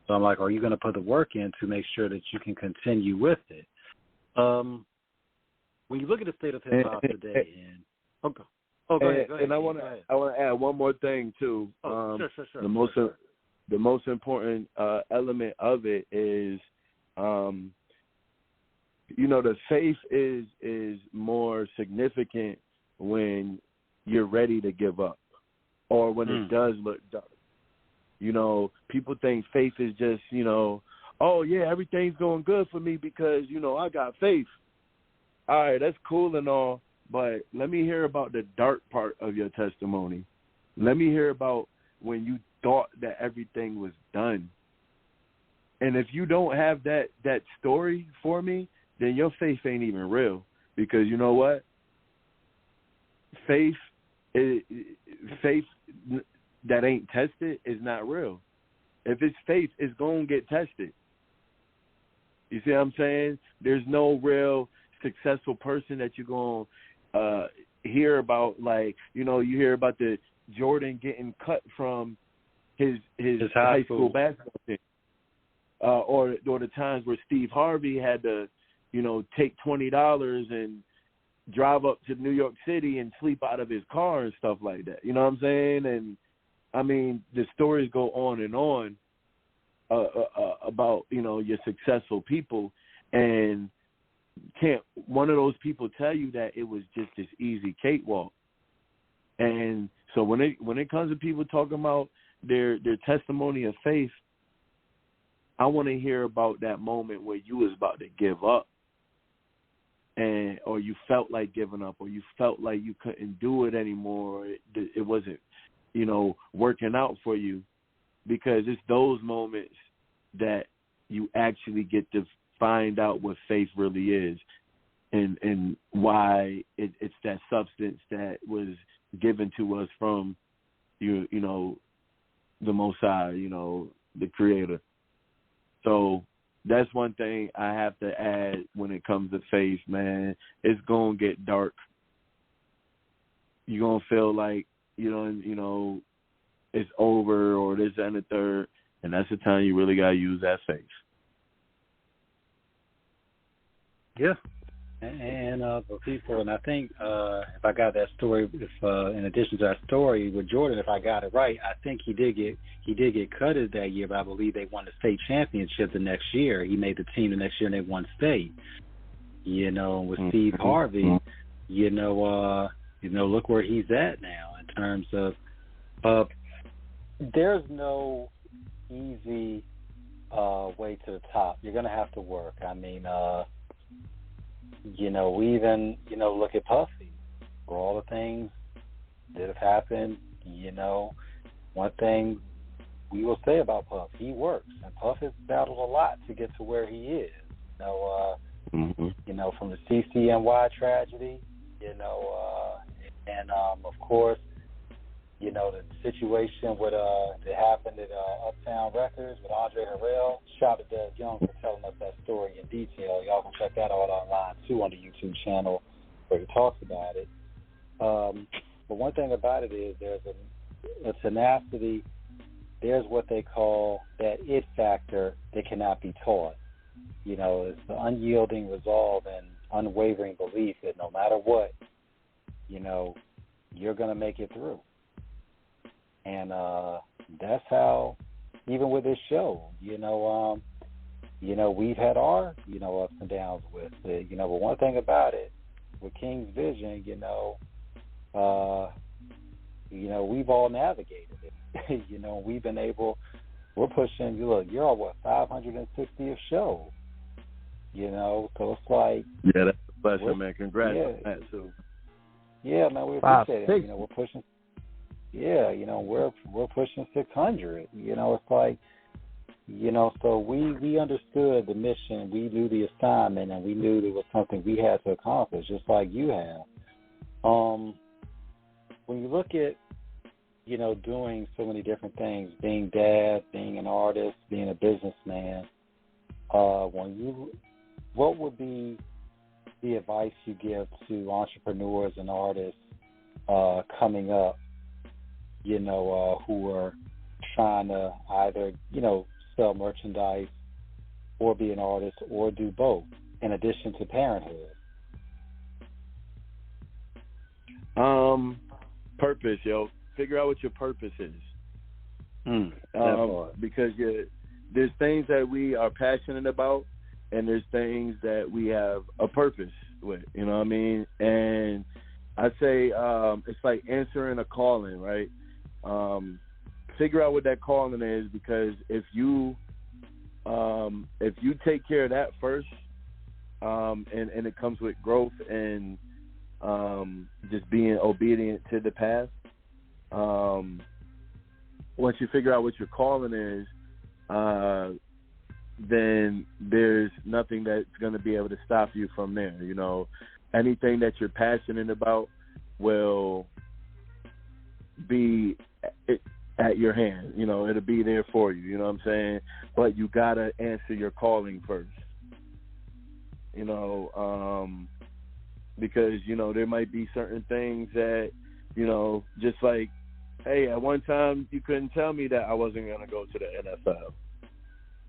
So I'm like, are you going to put the work in to make sure that you can continue with it? When you look at the state of hip-hop today, go ahead. And I want to add one more thing, too. Sure. The most important element of it is, the faith is more significant when you're ready to give up, or when it does look dark. People think faith is just, oh, yeah, everything's going good for me because, I got faith. All right, that's cool and all, but let me hear about the dark part of your testimony. Let me hear about when you thought that everything was done. And if you don't have that story for me, then your faith ain't even real. Because you know what? Faith that ain't tested is not real. If it's faith, it's going to get tested. You see what I'm saying? There's no real successful person that you're going to hear about. Like, you hear about the Jordan getting cut from his high school basketball team. Or the times where Steve Harvey had to, take $20 and drive up to New York City and sleep out of his car and stuff like that. You know what I'm saying? And, I mean, the stories go on and on about, your successful people. And can't one of those people tell you that it was just this easy cakewalk? And so when it comes to people talking about their testimony of faith, I want to hear about that moment where you was about to give up, or you felt like giving up, or you felt like you couldn't do it anymore. It wasn't, working out for you, because it's those moments that you actually get to find out what faith really is, and why it's that substance that was given to us from the Most High, the Creator. So that's one thing I have to add when it comes to faith, man. It's going to get dark. You're going to feel like, it's over, or this, that, and the third. And that's the time you really got to use that faith. Yeah. And for people, and I think if I got that story, if in addition to that story with Jordan, if I got it right, I think he did get cutted that year, but I believe they won the state championship the next year. He made the team the next year, and they won state. You know, with Steve Harvey, you know, look where he's at now in terms of there's no easy way to the top. You're gonna have to work. I mean, you know, we even, you know, look at Puffy for all the things that have happened. You know, one thing we will say about Puff, he works, and Puff has battled a lot to get to where he is. You know, from the CCNY tragedy, you know, and of course, you know, the situation with that happened at Uptown Records with Andre Harrell. Shout out to Dez Young for telling us that story in detail. Y'all can check that out online too on the YouTube channel where he talks about it. But one thing about it is there's a tenacity. There's what they call that it factor that cannot be taught. You know, it's the unyielding resolve and unwavering belief that no matter what, you know, you're going to make it through. And that's how, even with this show, you know, we've had our, you know, ups and downs with it, you know, but one thing about it, with King's Vision, you know, we've all navigated it. You know, we've been able, we're pushing, look, you're on what, 560th show, you know, so it's like. Yeah, that's a pleasure, man. Congrats on that, too. Yeah, man, we appreciate it. You know, we're pushing. Yeah, you know, we're pushing 600. You know, it's like, you know, so we understood the mission, we knew the assignment, and we knew there was something we had to accomplish, just like you have. When you look at, you know, doing so many different things, being dad, being an artist, being a businessman, what would be the advice you give to entrepreneurs and artists coming up, you know, who are trying to either, you know, sell merchandise or be an artist or do both in addition to parenthood? Purpose, yo. Figure out what your purpose is. Because there's things that we are passionate about and there's things that we have a purpose with, you know what I mean? And I'd say it's like answering a calling, right? Figure out what that calling is, because if you take care of that first, and it comes with growth and just being obedient to the path. Once you figure out what your calling is, then there's nothing that's going to be able to stop you from there. You know, anything that you're passionate about will be at your hand. You know, it'll be there for you. You know what I'm saying? But you got to answer your calling first. You know, because, you know, there might be certain things that, you know, just like, hey, at one time you couldn't tell me that I wasn't going to go to the NFL.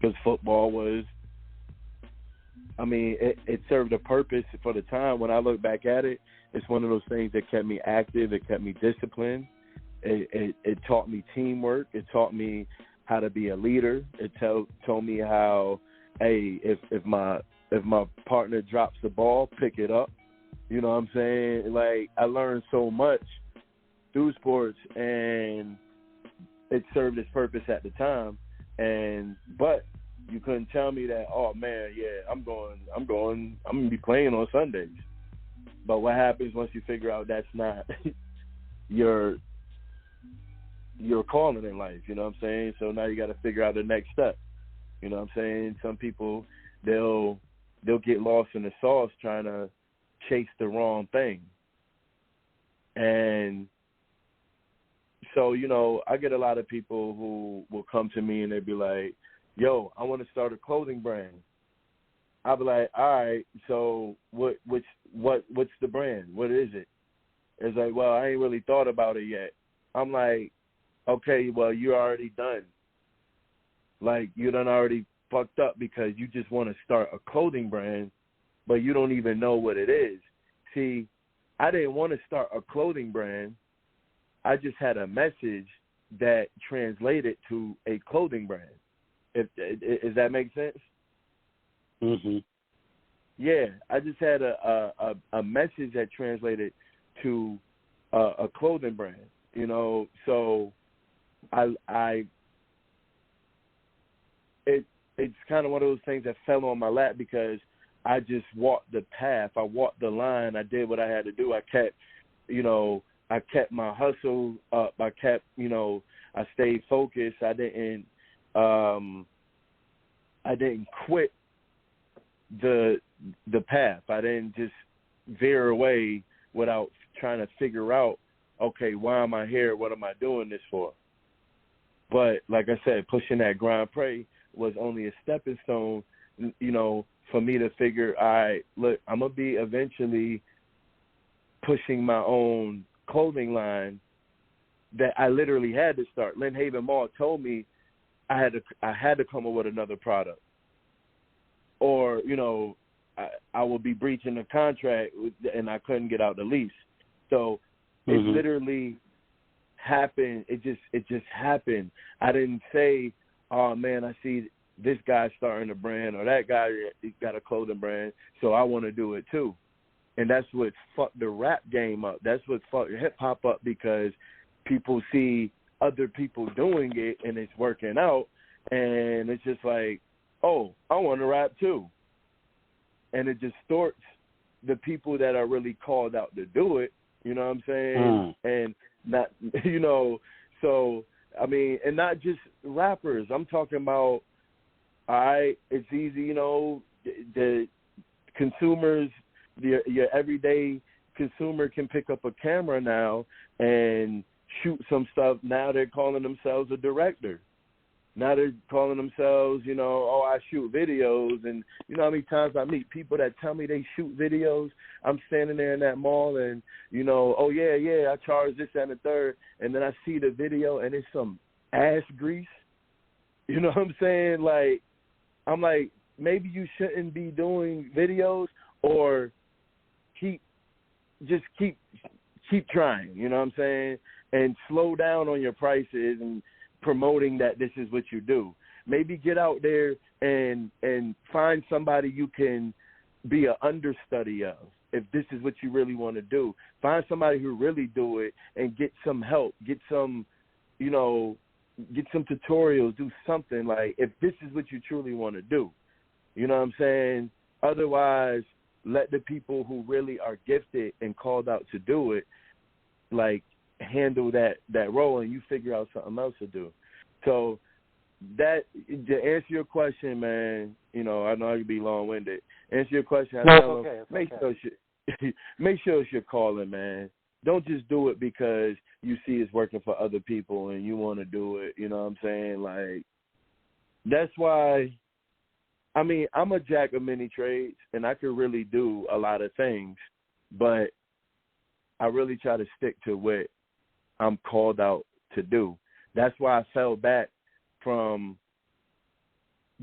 Because football was, I mean, it served a purpose for the time. When I look back at it, it's one of those things that kept me active. It kept me disciplined. It taught me teamwork. It taught me how to be a leader. It told me how, hey, if my partner drops the ball, pick it up. You know what I'm saying? Like, I learned so much through sports, and it served its purpose at the time. But you couldn't tell me that, oh man, yeah, I'm gonna be playing on Sundays. But what happens once you figure out that's not your calling in life, you know what I'm saying? So now you got to figure out the next step. You know what I'm saying? Some people, they'll get lost in the sauce trying to chase the wrong thing. And so, you know, I get a lot of people who will come to me and they'll be like, yo, I want to start a clothing brand. I'll be like, all right, so what's the brand? What is it? It's like, well, I ain't really thought about it yet. I'm like, okay, well, you're already done. Like, you done already fucked up because you just want to start a clothing brand but you don't even know what it is. See, I didn't want to start a clothing brand. I just had a message that translated to a clothing brand. Does that make sense? Mhm. Yeah, I just had a message that translated to a clothing brand. You know, so it's kind of one of those things that fell on my lap because I just walked the path. I walked the line. I did what I had to do. I kept my hustle up. I kept, I stayed focused. I didn't quit the path. I didn't just veer away without trying to figure out, okay, why am I here? What am I doing this for? But like I said, pushing that Grand Prix was only a stepping stone, for me to figure, all right, look, I'm going to be eventually pushing my own clothing line that I literally had to start. Lynn Haven Mall told me I had to come up with another product, or I would be breaching the contract and I couldn't get out the lease. So it literally happened. It just happened. I didn't say, oh man, I see this guy starting a brand or that guy got a clothing brand, so I want to do it too. And that's what fucked the rap game up. That's what fucked hip hop up, because people see other people doing it and it's working out, and it's just like, oh, I want to rap too. And it distorts the people that are really called out to do it, you know what I'm saying? And not, so, I mean, and not just rappers. I'm talking about, all right, it's easy, the consumers, your everyday consumer can pick up a camera now and shoot some stuff. Now they're calling themselves a director. Now they're calling themselves, I shoot videos. And you know how many times I meet people that tell me they shoot videos? I'm standing there in that mall and, oh, yeah, I charge this and the third. And then I see the video and it's some ass grease. You know what I'm saying? Like, I'm like, maybe you shouldn't be doing videos, or keep trying, you know what I'm saying? And slow down on your prices and promoting that this is what you do. Maybe get out there and find somebody you can be an understudy of, if this is what you really want to do. Find somebody who really do it and get some help, get some tutorials, do something, like, if this is what you truly want to do. You know what I'm saying? Otherwise, let the people who really are gifted and called out to do it, like, handle that role, and you figure out something else to do. So that, to answer your question, man, I know I can be long-winded. Answer your question. Make sure it's your calling, man. Don't just do it because you see it's working for other people and you want to do it. You know what I'm saying? Like, that's why, I mean, I'm a jack of many trades and I can really do a lot of things, but I really try to stick to what I'm called out to do. That's why I fell back from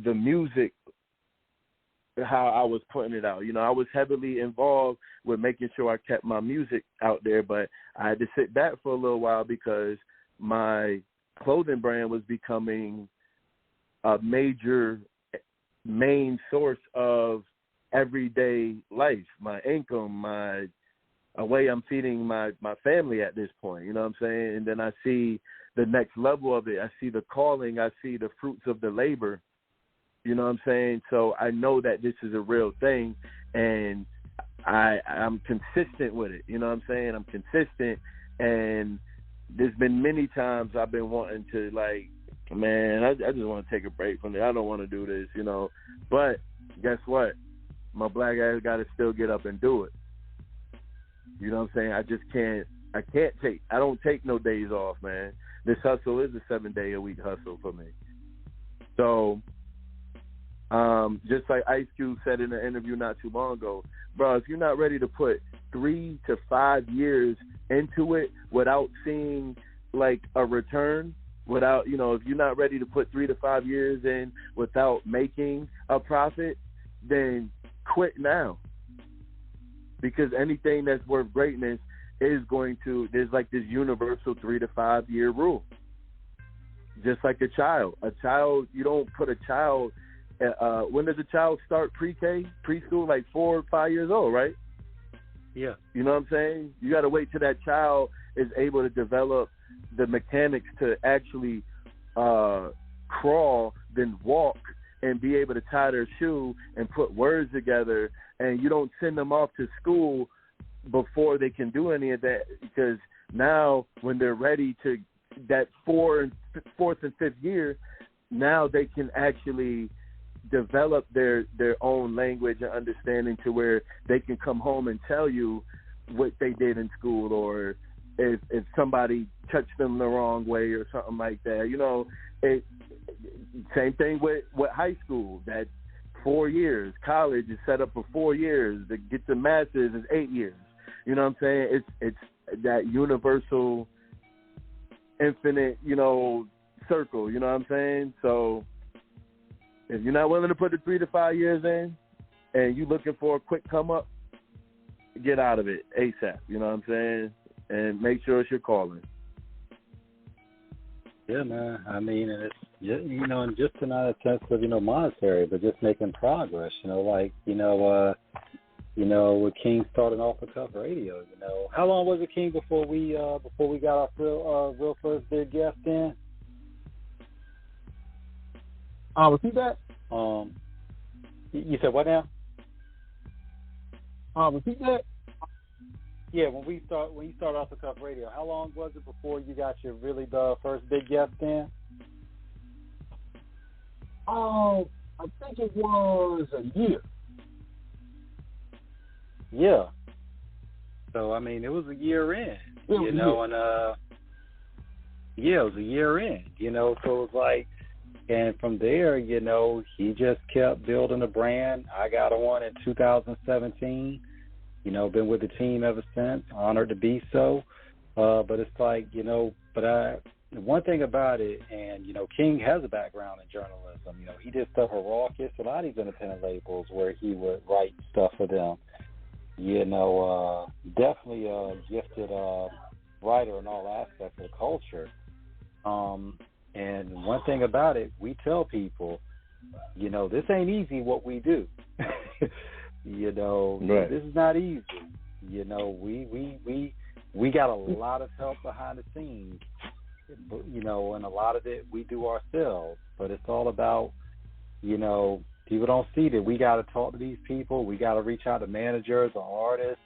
the music, how I was putting it out. I was heavily involved with making sure I kept my music out there, but I had to sit back for a little while because my clothing brand was becoming a major main source of everyday life, my income, a way I'm feeding my family at this point, you know what I'm saying? And then I see the next level of it. I see the calling. I see the fruits of the labor, you know what I'm saying? So I know that this is a real thing, and I'm consistent with it, you know what I'm saying? I'm consistent, and there's been many times I've been wanting to, like, man, I just want to take a break from it. I don't want to do this, But guess what? My black ass got to still get up and do it. You know what I'm saying? I don't take no days off, man. This hustle is a 7-day-a-week hustle for me. So, just like Ice Cube said in an interview not too long ago, bro, if you're not ready to put 3 to 5 years into it without seeing, like, a return, without, if you're not ready to put 3 to 5 years in without making a profit, then quit now. because anything that's worth greatness is going to, there's like this universal 3 to 5 year rule. Just like a child. A child, you don't put a child, when does a child start pre-K, preschool, like 4 or 5 years old, right? Yeah. You know what I'm saying? You got to wait till that child is able to develop the mechanics to actually crawl, then walk, and be able to tie their shoe and put words together. And you don't send them off to school before they can do any of that, because now when they're ready to that fourth and fifth year, now they can actually develop their own language and understanding to where they can come home and tell you what they did in school, or if somebody touched them the wrong way or something like that. You know, same thing with high school. That 4 years. College is set up for 4 years. To get the master's is 8 years. You know what I'm saying? It's that universal, infinite, you know, circle. You know what I'm saying? So if you're not willing to put the 3 to 5 years in, and you're looking for a quick come up, get out of it ASAP. You know what I'm saying? And make sure it's your calling. Yeah, man. I mean, and it's, you know, and just not a sense of, you know, monetary, but just making progress. You know, like, with King starting off the Cup Radio. You know, how long was it, King, before we got our real first big guest in? Repeat that. You said what now? Repeat that. Yeah, when you started off the Cup Radio, how long was it before you got your really the first big guest in? I think it was a year. Yeah. So I mean, it was a year in, you know, and it was a year in, you know. So it was like, and from there, you know, he just kept building a brand. I got on in 2017. You know, been with the team ever since. Honored to be so. But it's like, you know, one thing about it, and, you know, King has a background in journalism. You know, he did stuff for Rawkus, a lot of these independent labels where he would write stuff for them. You know, definitely a gifted writer in all aspects of the culture. And one thing about it, we tell people, you know, this ain't easy what we do. You know, right. This is not easy. You know, we got a lot of help behind the scenes, you know, and a lot of it we do ourselves. But it's all about, you know, people don't see that we got to talk to these people. We got to reach out to managers or artists.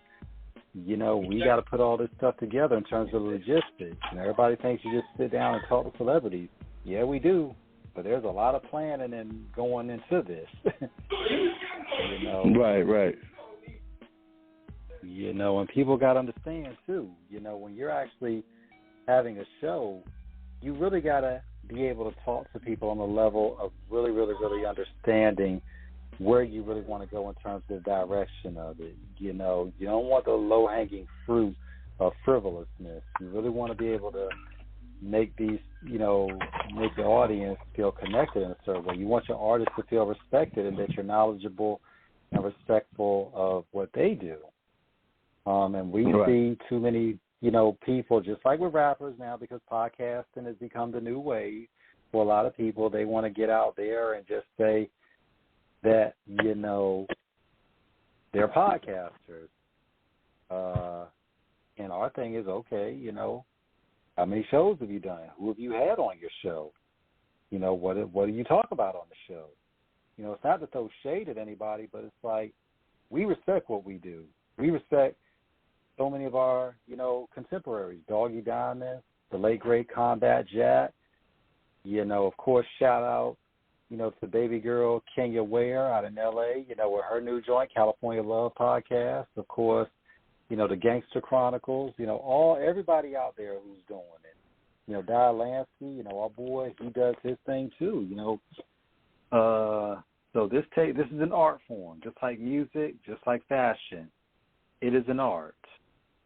You know, we got to put all this stuff together in terms of logistics. And everybody thinks you just sit down and talk to celebrities. Yeah, we do. But there's a lot of planning and going into this. You know, right. You know, and people got to understand too. You know, when you're actually having a show, you really got to be able to talk to people on the level of really, really, really understanding where you really want to go in terms of the direction of it. You know, you don't want the low-hanging fruit of frivolousness. You really want to be able to make these, you know, make the audience feel connected in a certain way. You want your artists to feel respected and that you're knowledgeable and respectful of what they do. And we see too many, you know, people, just like with rappers now, because podcasting has become the new wave for a lot of people. They want to get out there and just say that, you know, they're podcasters. And our thing is, okay, you know, how many shows have you done? Who have you had on your show? You know, what do you talk about on the show? You know, it's not to throw shade at anybody, but it's like we respect what we do. We respect so many of our, you know, contemporaries, Doggy Diamond, the late, great Combat Jack. You know, of course, shout out, you know, to baby girl Kenya Ware out in L.A., you know, with her new joint, California Love Podcast. Of course, you know, the Gangster Chronicles, you know, everybody out there who's doing it. You know, Di Lansky, you know, our boy, he does his thing too, you know. So this is an art form, just like music, just like fashion. It is an art,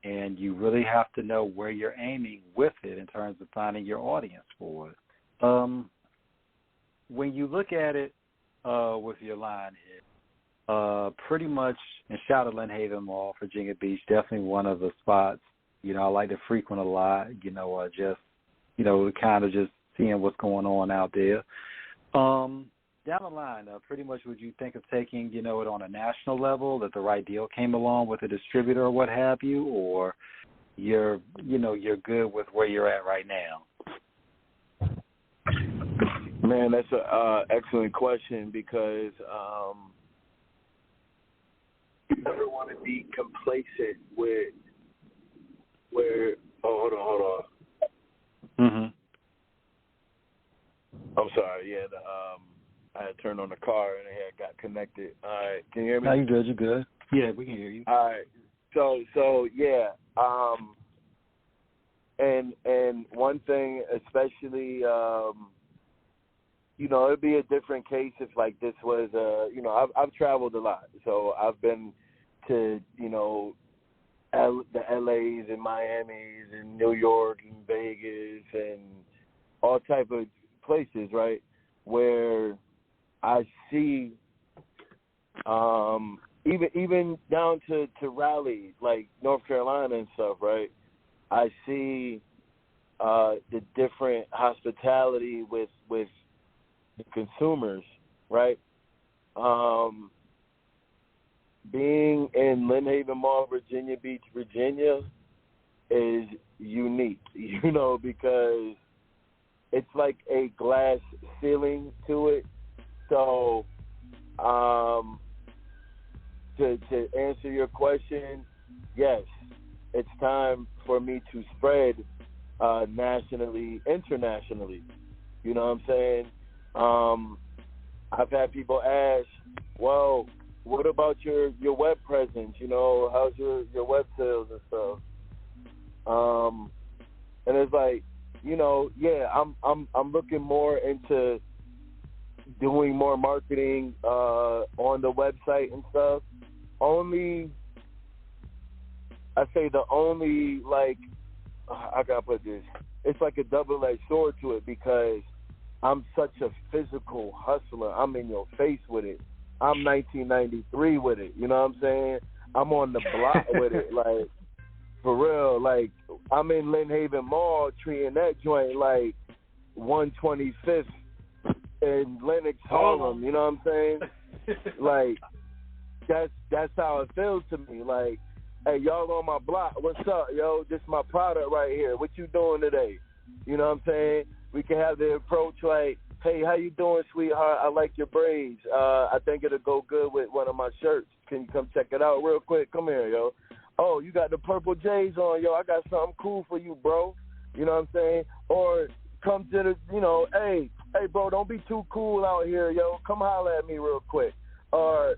and you really have to know where you're aiming with it in terms of finding your audience for it. When you look at it with your line here, pretty much, and shout out to Lynn Haven Mall, Virginia Beach, definitely one of the spots, I like to frequent a lot, just, kind of just seeing what's going on out there. Down the line, pretty much would you think of taking, it on a national level, that the right deal came along with a distributor or what have you, or you're good with where you're at right now? Man, that's an excellent question because you never want to be complacent with where. Oh, hold on. Mm-hmm. I'm sorry. Yeah, I had turned on the car and it had got connected. All right, can you hear me? No, you're good. Yeah, we can hear you. All right. So yeah. And one thing, especially, it'd be a different case if like this was, I've traveled a lot, so I've been to, the LAs and Miamis and New York and Vegas and all type of places, right, where I see, even down to Raleigh, like North Carolina and stuff, right, I see the different hospitality with the consumers, right? Being in Lynn Haven Mall, Virginia Beach, Virginia is unique, because it's like a glass ceiling to it. So to answer your question, yes, it's time for me to spread nationally, internationally. You know what I'm saying? I've had people ask, well, what about your web presence? How's your web sales and stuff? And it's like, I'm looking more into doing more marketing on the website and stuff. I gotta put this, it's like a double-edged sword to it because I'm such a physical hustler. I'm in your face with it. I'm 1993 with it. You know what I'm saying? I'm on the block with it. Like, for real. Like, I'm in Lynn Haven Mall treating that joint like 125th in Lenox, Harlem. You know what I'm saying? Like, that's how it feels to me. Like, hey, y'all on my block. What's up, yo? This my product right here. What you doing today? You know what I'm saying? We can have the approach like, hey, how you doing, sweetheart? I like your braids. I think it'll go good with one of my shirts. Can you come check it out real quick? Come here, yo. Oh, you got the purple J's on, yo. I got something cool for you, bro. You know what I'm saying? Or come to the, hey, bro, don't be too cool out here, yo. Come holler at me real quick. Or,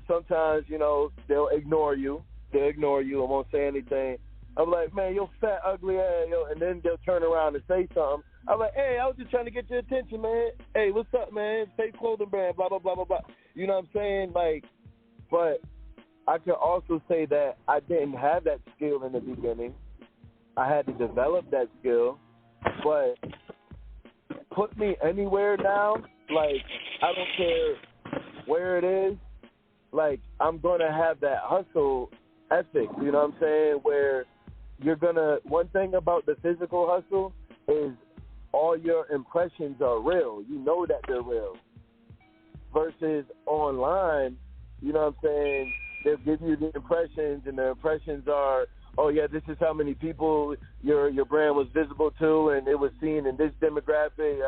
sometimes, they'll ignore you. They'll ignore you and won't say anything. I'm like, man, you're fat, ugly ass, yo. And then they'll turn around and say something. I'm like, hey, I was just trying to get your attention, man. Hey, what's up, man? Fake clothing brand, blah, blah, blah, blah, blah. You know what I'm saying? Like, but I can also say that I didn't have that skill in the beginning. I had to develop that skill. But put me anywhere now, like, I don't care where it is, like, I'm going to have that hustle ethic, you know what I'm saying, where you're going to, one thing about the physical hustle is all your impressions are real. You know that they're real. Versus online, you know what I'm saying, they'll give you the impressions, and the impressions are, oh, yeah, this is how many people your brand was visible to, and it was seen in this demographic,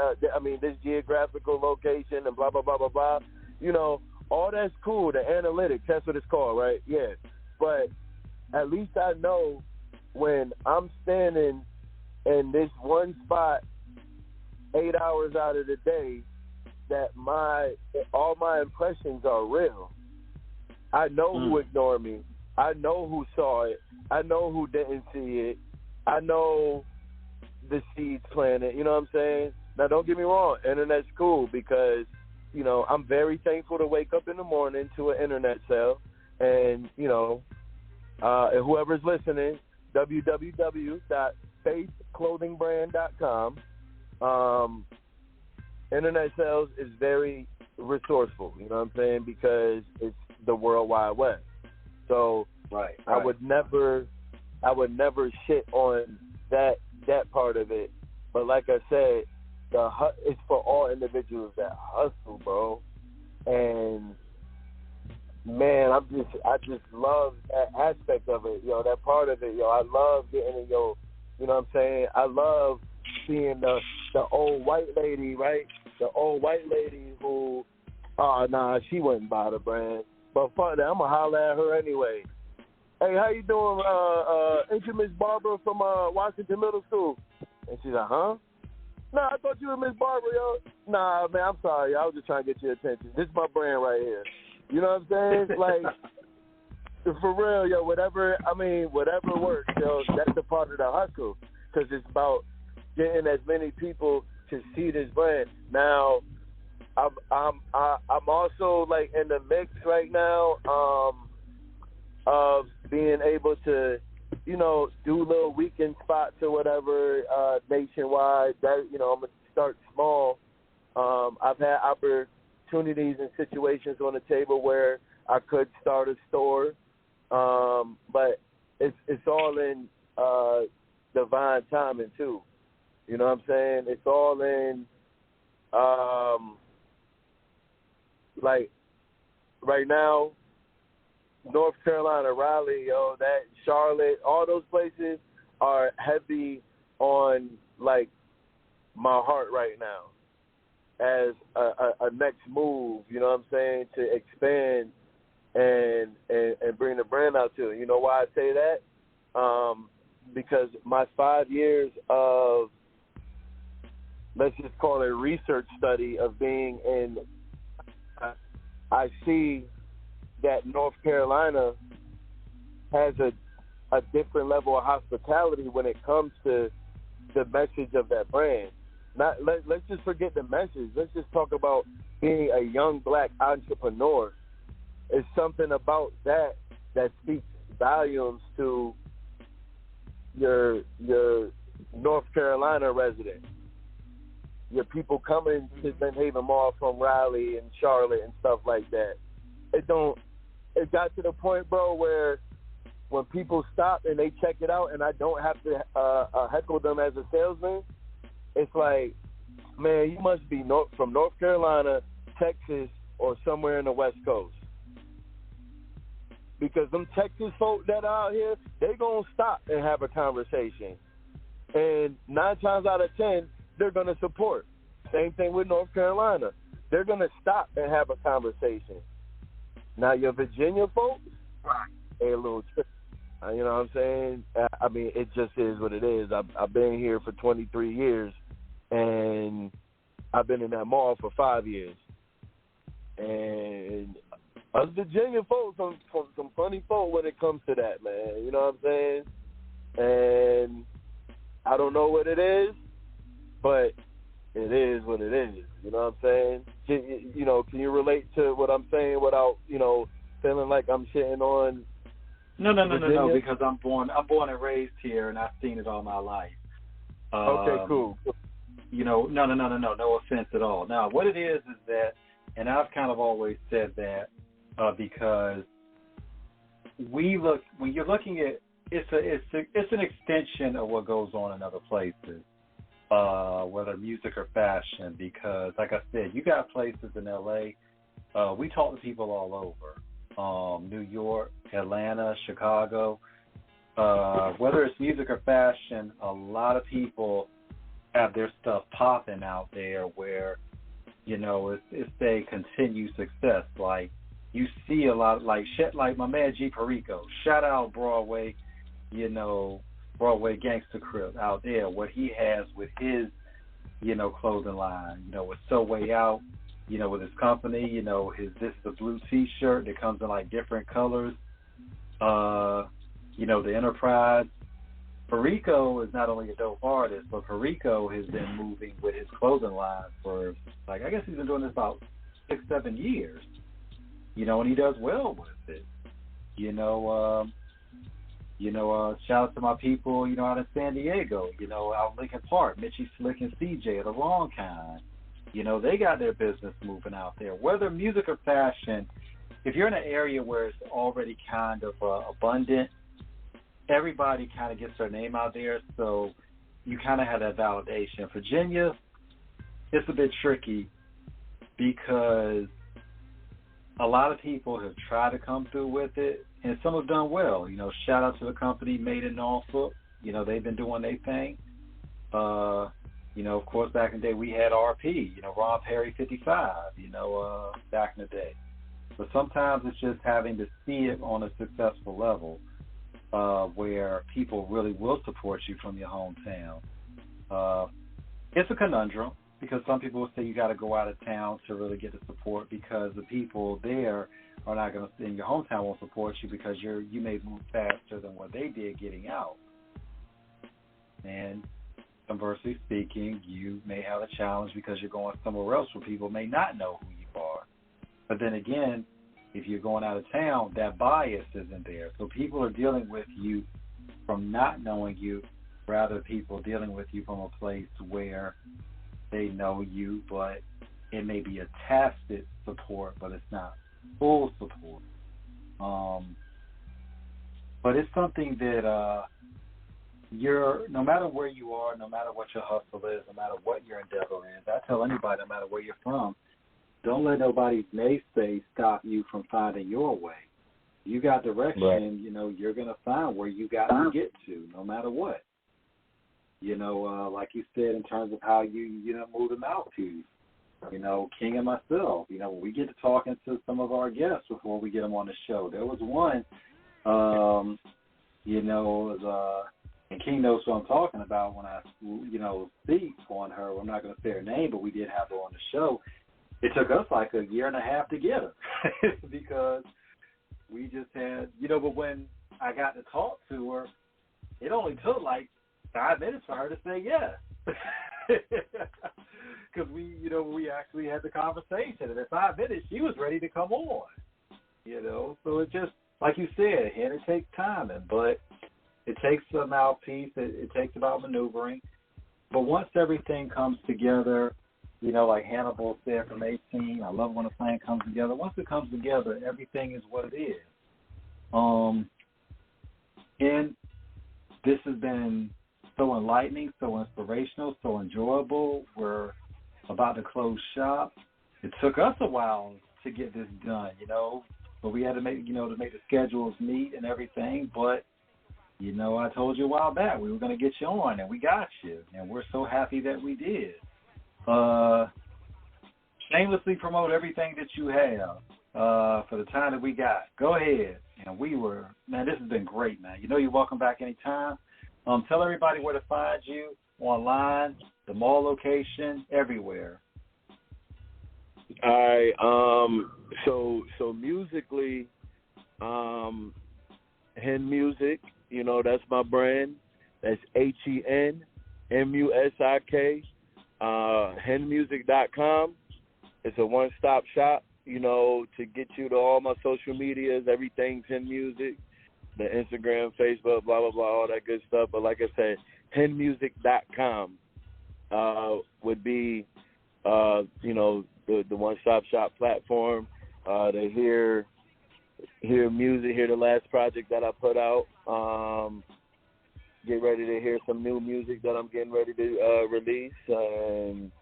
this geographical location, and blah, blah, blah, blah, blah. All that's cool, the analytics, that's what it's called, right? Yeah. But at least I know when I'm standing in this one spot 8 hours out of the day that all my impressions are real. I know who ignored me. I know who saw it. I know who didn't see it. I know the seeds planted. You know what I'm saying? Now, don't get me wrong. Internet's cool because, I'm very thankful to wake up in the morning to an internet sale. And, whoever's listening, www.faithclothingbrand.com. Internet sales is very resourceful. You know what I'm saying? Because it's the World Wide Web. So right. I would never shit on that part of it. But like I said, it's for all individuals that hustle, bro. And man, I just love that aspect of it, yo. That part of it, yo. I love getting it, yo. You know what I'm saying? I love seeing the old white lady, right? The old white lady who, she wouldn't buy the brand. But fuck that, I'm gonna holler at her anyway. Hey, how you doing? Ain't you Miss Barbara from Washington Middle School? And she's like, huh? Nah, I thought you were Miss Barbara, yo. Nah, man, I'm sorry. I was just trying to get your attention. This is my brand right here. You know what I'm saying? Like, for real, yo, whatever works, yo, that's a part of the hustle. Because it's about getting as many people to see this brand. Now, I'm also, like, in the mix right now of being able to, you know, do little weekend spots or whatever nationwide. That, you know, I'm going to start small. I've had opportunities and situations on the table where I could start a store, but it's all in divine timing too. You know what I'm saying? It's all in like right now, North Carolina, Raleigh, yo, that Charlotte, all those places are heavy on like my heart right now as a next move, you know what I'm saying, to expand and bring the brand out to it. You know why I say that? Because my 5 years of, let's just call it research study of being in, I see that North Carolina has a different level of hospitality when it comes to the message of that brand. Let's just forget the message. Let's just talk about being a young black entrepreneur. It's something about that speaks volumes to your North Carolina resident. Your people coming to Benton Haven Mall from Raleigh and Charlotte and stuff like that. It got to the point, bro, where when people stop and they check it out and I don't have to heckle them as a salesman, it's like, man, you must be from North Carolina, Texas, or somewhere in the West Coast. Because them Texas folk that are out here, they going to stop and have a conversation. And 9 times out of 10, they're going to support. Same thing with North Carolina. They're going to stop and have a conversation. Now, your Virginia folks, they a little tricky. You know what I'm saying? I mean, it just is what it is. I've been here for 23 years, and I've been in that mall for 5 years. And us Virginia folks, some funny folk when it comes to that, man. You know what I'm saying? And I don't know what it is, but it is what it is. You know what I'm saying? You know, can you relate to what I'm saying without, you know, feeling like I'm shitting on? No, because I'm born and raised here, and I've seen it all my life. Okay, cool. You know, no offense at all. Now, what it is that, and I've kind of always said that because when you're looking at, it's an extension of what goes on in other places, whether music or fashion. Because, like I said, you got places in L.A. We talk to people all over. New York, Atlanta, Chicago, whether it's music or fashion, a lot of people have their stuff popping out there where, you know, it's a continued success. Like, you see a lot, like shit, like my man G Perico, shout out Broadway, you know, Broadway Gangster Crib out there, what he has with his, you know, clothing line, you know, with So Way Out, you know, with his company, you know, this is a blue T-shirt that comes in like different colors. You know, the Enterprise. Perico is not only a dope artist, but Perico has been moving with his clothing line for, like, I guess he's been doing this about 6-7 years. You know, and he does well with it. Shout out to my people, you know, out in San Diego, you know, out in Lincoln Park, Mitchie Slick and CJ of the Wrong Kind. You know, they got their business moving out there. Whether music or fashion, if you're in an area where it's already kind of abundant, everybody kind of gets their name out there, so you kind of have that validation. Virginia, it's a bit tricky because a lot of people have tried to come through with it, and some have done well. You know, shout out to the company Made in Norfolk. You know, they've been doing their thing. You know, of course, back in the day, we had RP, you know, Ron Perry 55, you know, back in the day. But sometimes it's just having to see it on a successful level where people really will support you from your hometown. It's a conundrum because some people will say you got to go out of town to really get the support because the people there are not going to, in your hometown won't support you because you may move faster than what they did getting out. And conversely speaking, you may have a challenge because you're going somewhere else where people may not know who you are. But then again, if you're going out of town, that bias isn't there. So people are dealing with you from not knowing you, rather people dealing with you from a place where they know you, but it may be a tacit support, but it's not full support. But it's something that no matter where you are, no matter what your hustle is, no matter what your endeavor is, I tell anybody, no matter where you're from, don't let nobody's naysay stop you from finding your way. You got direction, right. You know, you're going to find where you got to get to, no matter what. You know, like you said, in terms of how you know, move them out to you. You know, King and myself, you know, when we get to talking to some of our guests before we get them on the show, there was one, you know, and King knows what I'm talking about when I, you know, speak on her. I'm not going to say her name, but we did have her on the show. It took us like a year and a half to get her because we just had, you know, but when I got to talk to her, it only took like 5 minutes for her to say yes. Because we actually had the conversation, and in 5 minutes she was ready to come on. You know, so it just, like you said, and it takes timing, but it takes a mouthpiece. It takes about maneuvering. But once everything comes together, you know, like Hannibal said from 18, I love when a plan comes together. Once it comes together, everything is what it is. And this has been so enlightening, so inspirational, so enjoyable. We're about to close shop. It took us a while to get this done, you know, but we had to make, you know, to make the schedules meet and everything. But, you know, I told you a while back we were going to get you on, and we got you, and we're so happy that we did. Shamelessly promote everything that you have for the time that we got. Go ahead. And man, this has been great, man. You know you're welcome back anytime. Tell everybody where to find you online, the mall location, everywhere. All right. So musically, Henmuzik, you know, that's my brand. That's HENMUSIK. Henmuzik.com. It's a one-stop shop, you know, to get you to all my social medias. Everything's Henmuzik, the Instagram, Facebook, blah, blah, blah, all that good stuff. But like I said, Henmuzik.com would be, you know, the one-stop shop platform to hear music, hear the last project that I put out, get ready to hear some new music that I'm getting ready to release, and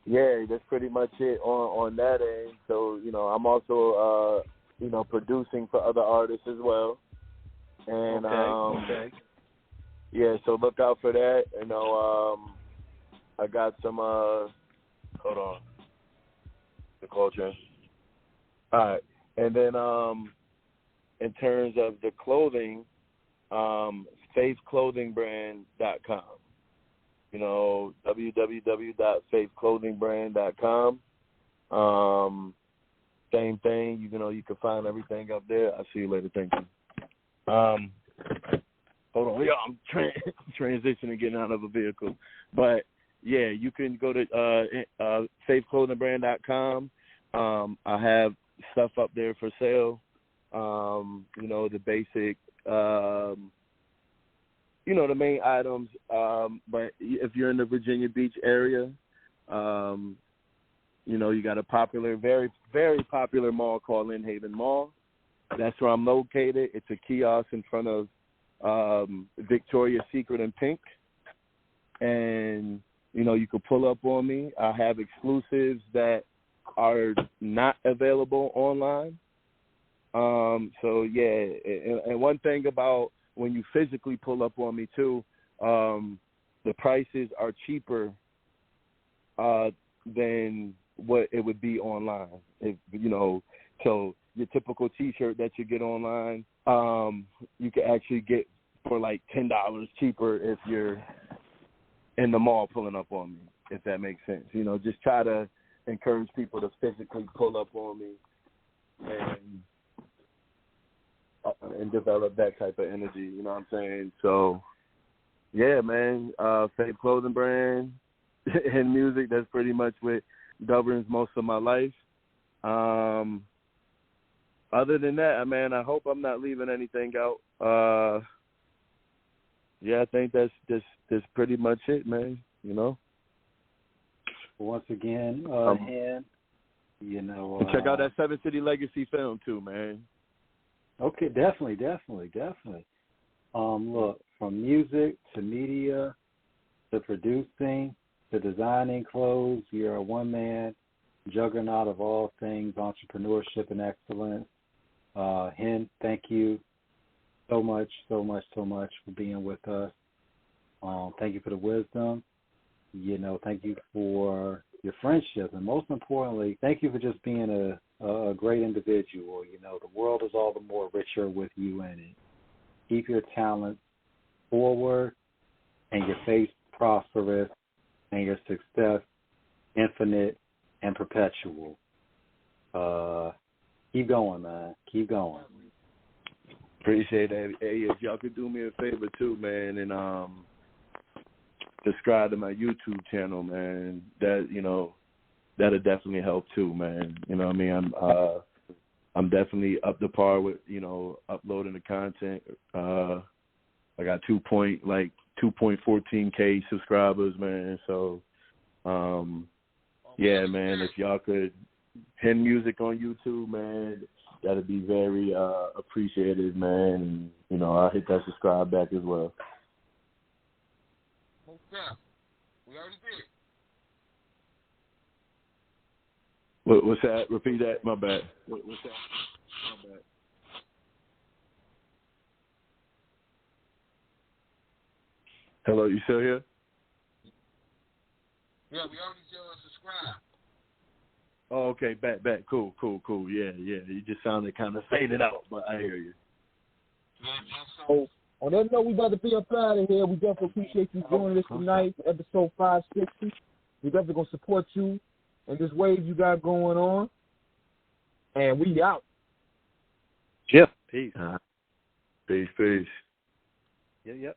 yeah, that's pretty much it on that end. So, you know, I'm also, you know, producing for other artists as well. And, okay. Yeah, so look out for that. You know, I got some, hold on, the culture. All right. And then in terms of the clothing, faithclothingbrand.com. You know, www.faithclothingbrand.com. Same thing. You know, you can find everything up there. I'll see you later. Thank you. Hold on. Yo, I'm transitioning, getting out of a vehicle. But, yeah, you can go to faithclothingbrand.com. I have stuff up there for sale. You know, the basic you know, the main items. But if you're in the Virginia Beach area, you know, you got a popular, very, very popular mall called Lynn Haven Mall. That's where I'm located. It's a kiosk in front of Victoria's Secret and Pink. And, you know, you could pull up on me. I have exclusives that are not available online. So, yeah, and one thing about when you physically pull up on me, too, the prices are cheaper than what it would be online. If, you know, so your typical T-shirt that you get online, you can actually get for like $10 cheaper if you're in the mall pulling up on me, if that makes sense. You know, just try to encourage people to physically pull up on me and develop that type of energy, you know what I'm saying? So, yeah, man, Faith Clothing Brand and music, that's pretty much what governs most of my life. Other than that, man, I hope I'm not leaving anything out. Yeah, I think that's pretty much it, man, you know? Once again, Hen, you know... check out that Seven City Legacy film, too, man. Okay, definitely. Look, from music to media to producing to designing clothes, you're a one-man juggernaut of all things entrepreneurship and excellence. Hen, thank you so much for being with us. Thank you for the wisdom. You know, thank you for your friendship, and most importantly, thank you for just being a great individual. You know, the world is all the more richer with you in it. Keep your talent forward, and your faith prosperous, and your success infinite and perpetual. Keep going, man. Keep going. Appreciate that. Hey, if y'all could do me a favor too, man, and subscribe to my YouTube channel, man. That, you know, that'll definitely help too, man. You know what I mean? I'm definitely up to par with, you know, uploading the content. I got 2.14K subscribers, man. So, yeah, man, if y'all could Henmuzik on YouTube, man, that'd be very appreciated, man. And, you know, I'll hit that subscribe back as well. Yeah, we already did. What's that? Repeat that. My bad. What's that? My bad. Hello, you still here? Yeah, we already subscribed. Oh, okay. Back. Cool. Yeah. You just sounded kind of faded out, but I hear you. So, on that note, we about to be up out of here. We definitely appreciate you joining us tonight for episode 560. We definitely going to support you in this wave you got going on. And we out. Yep. Peace. Peace. Yep.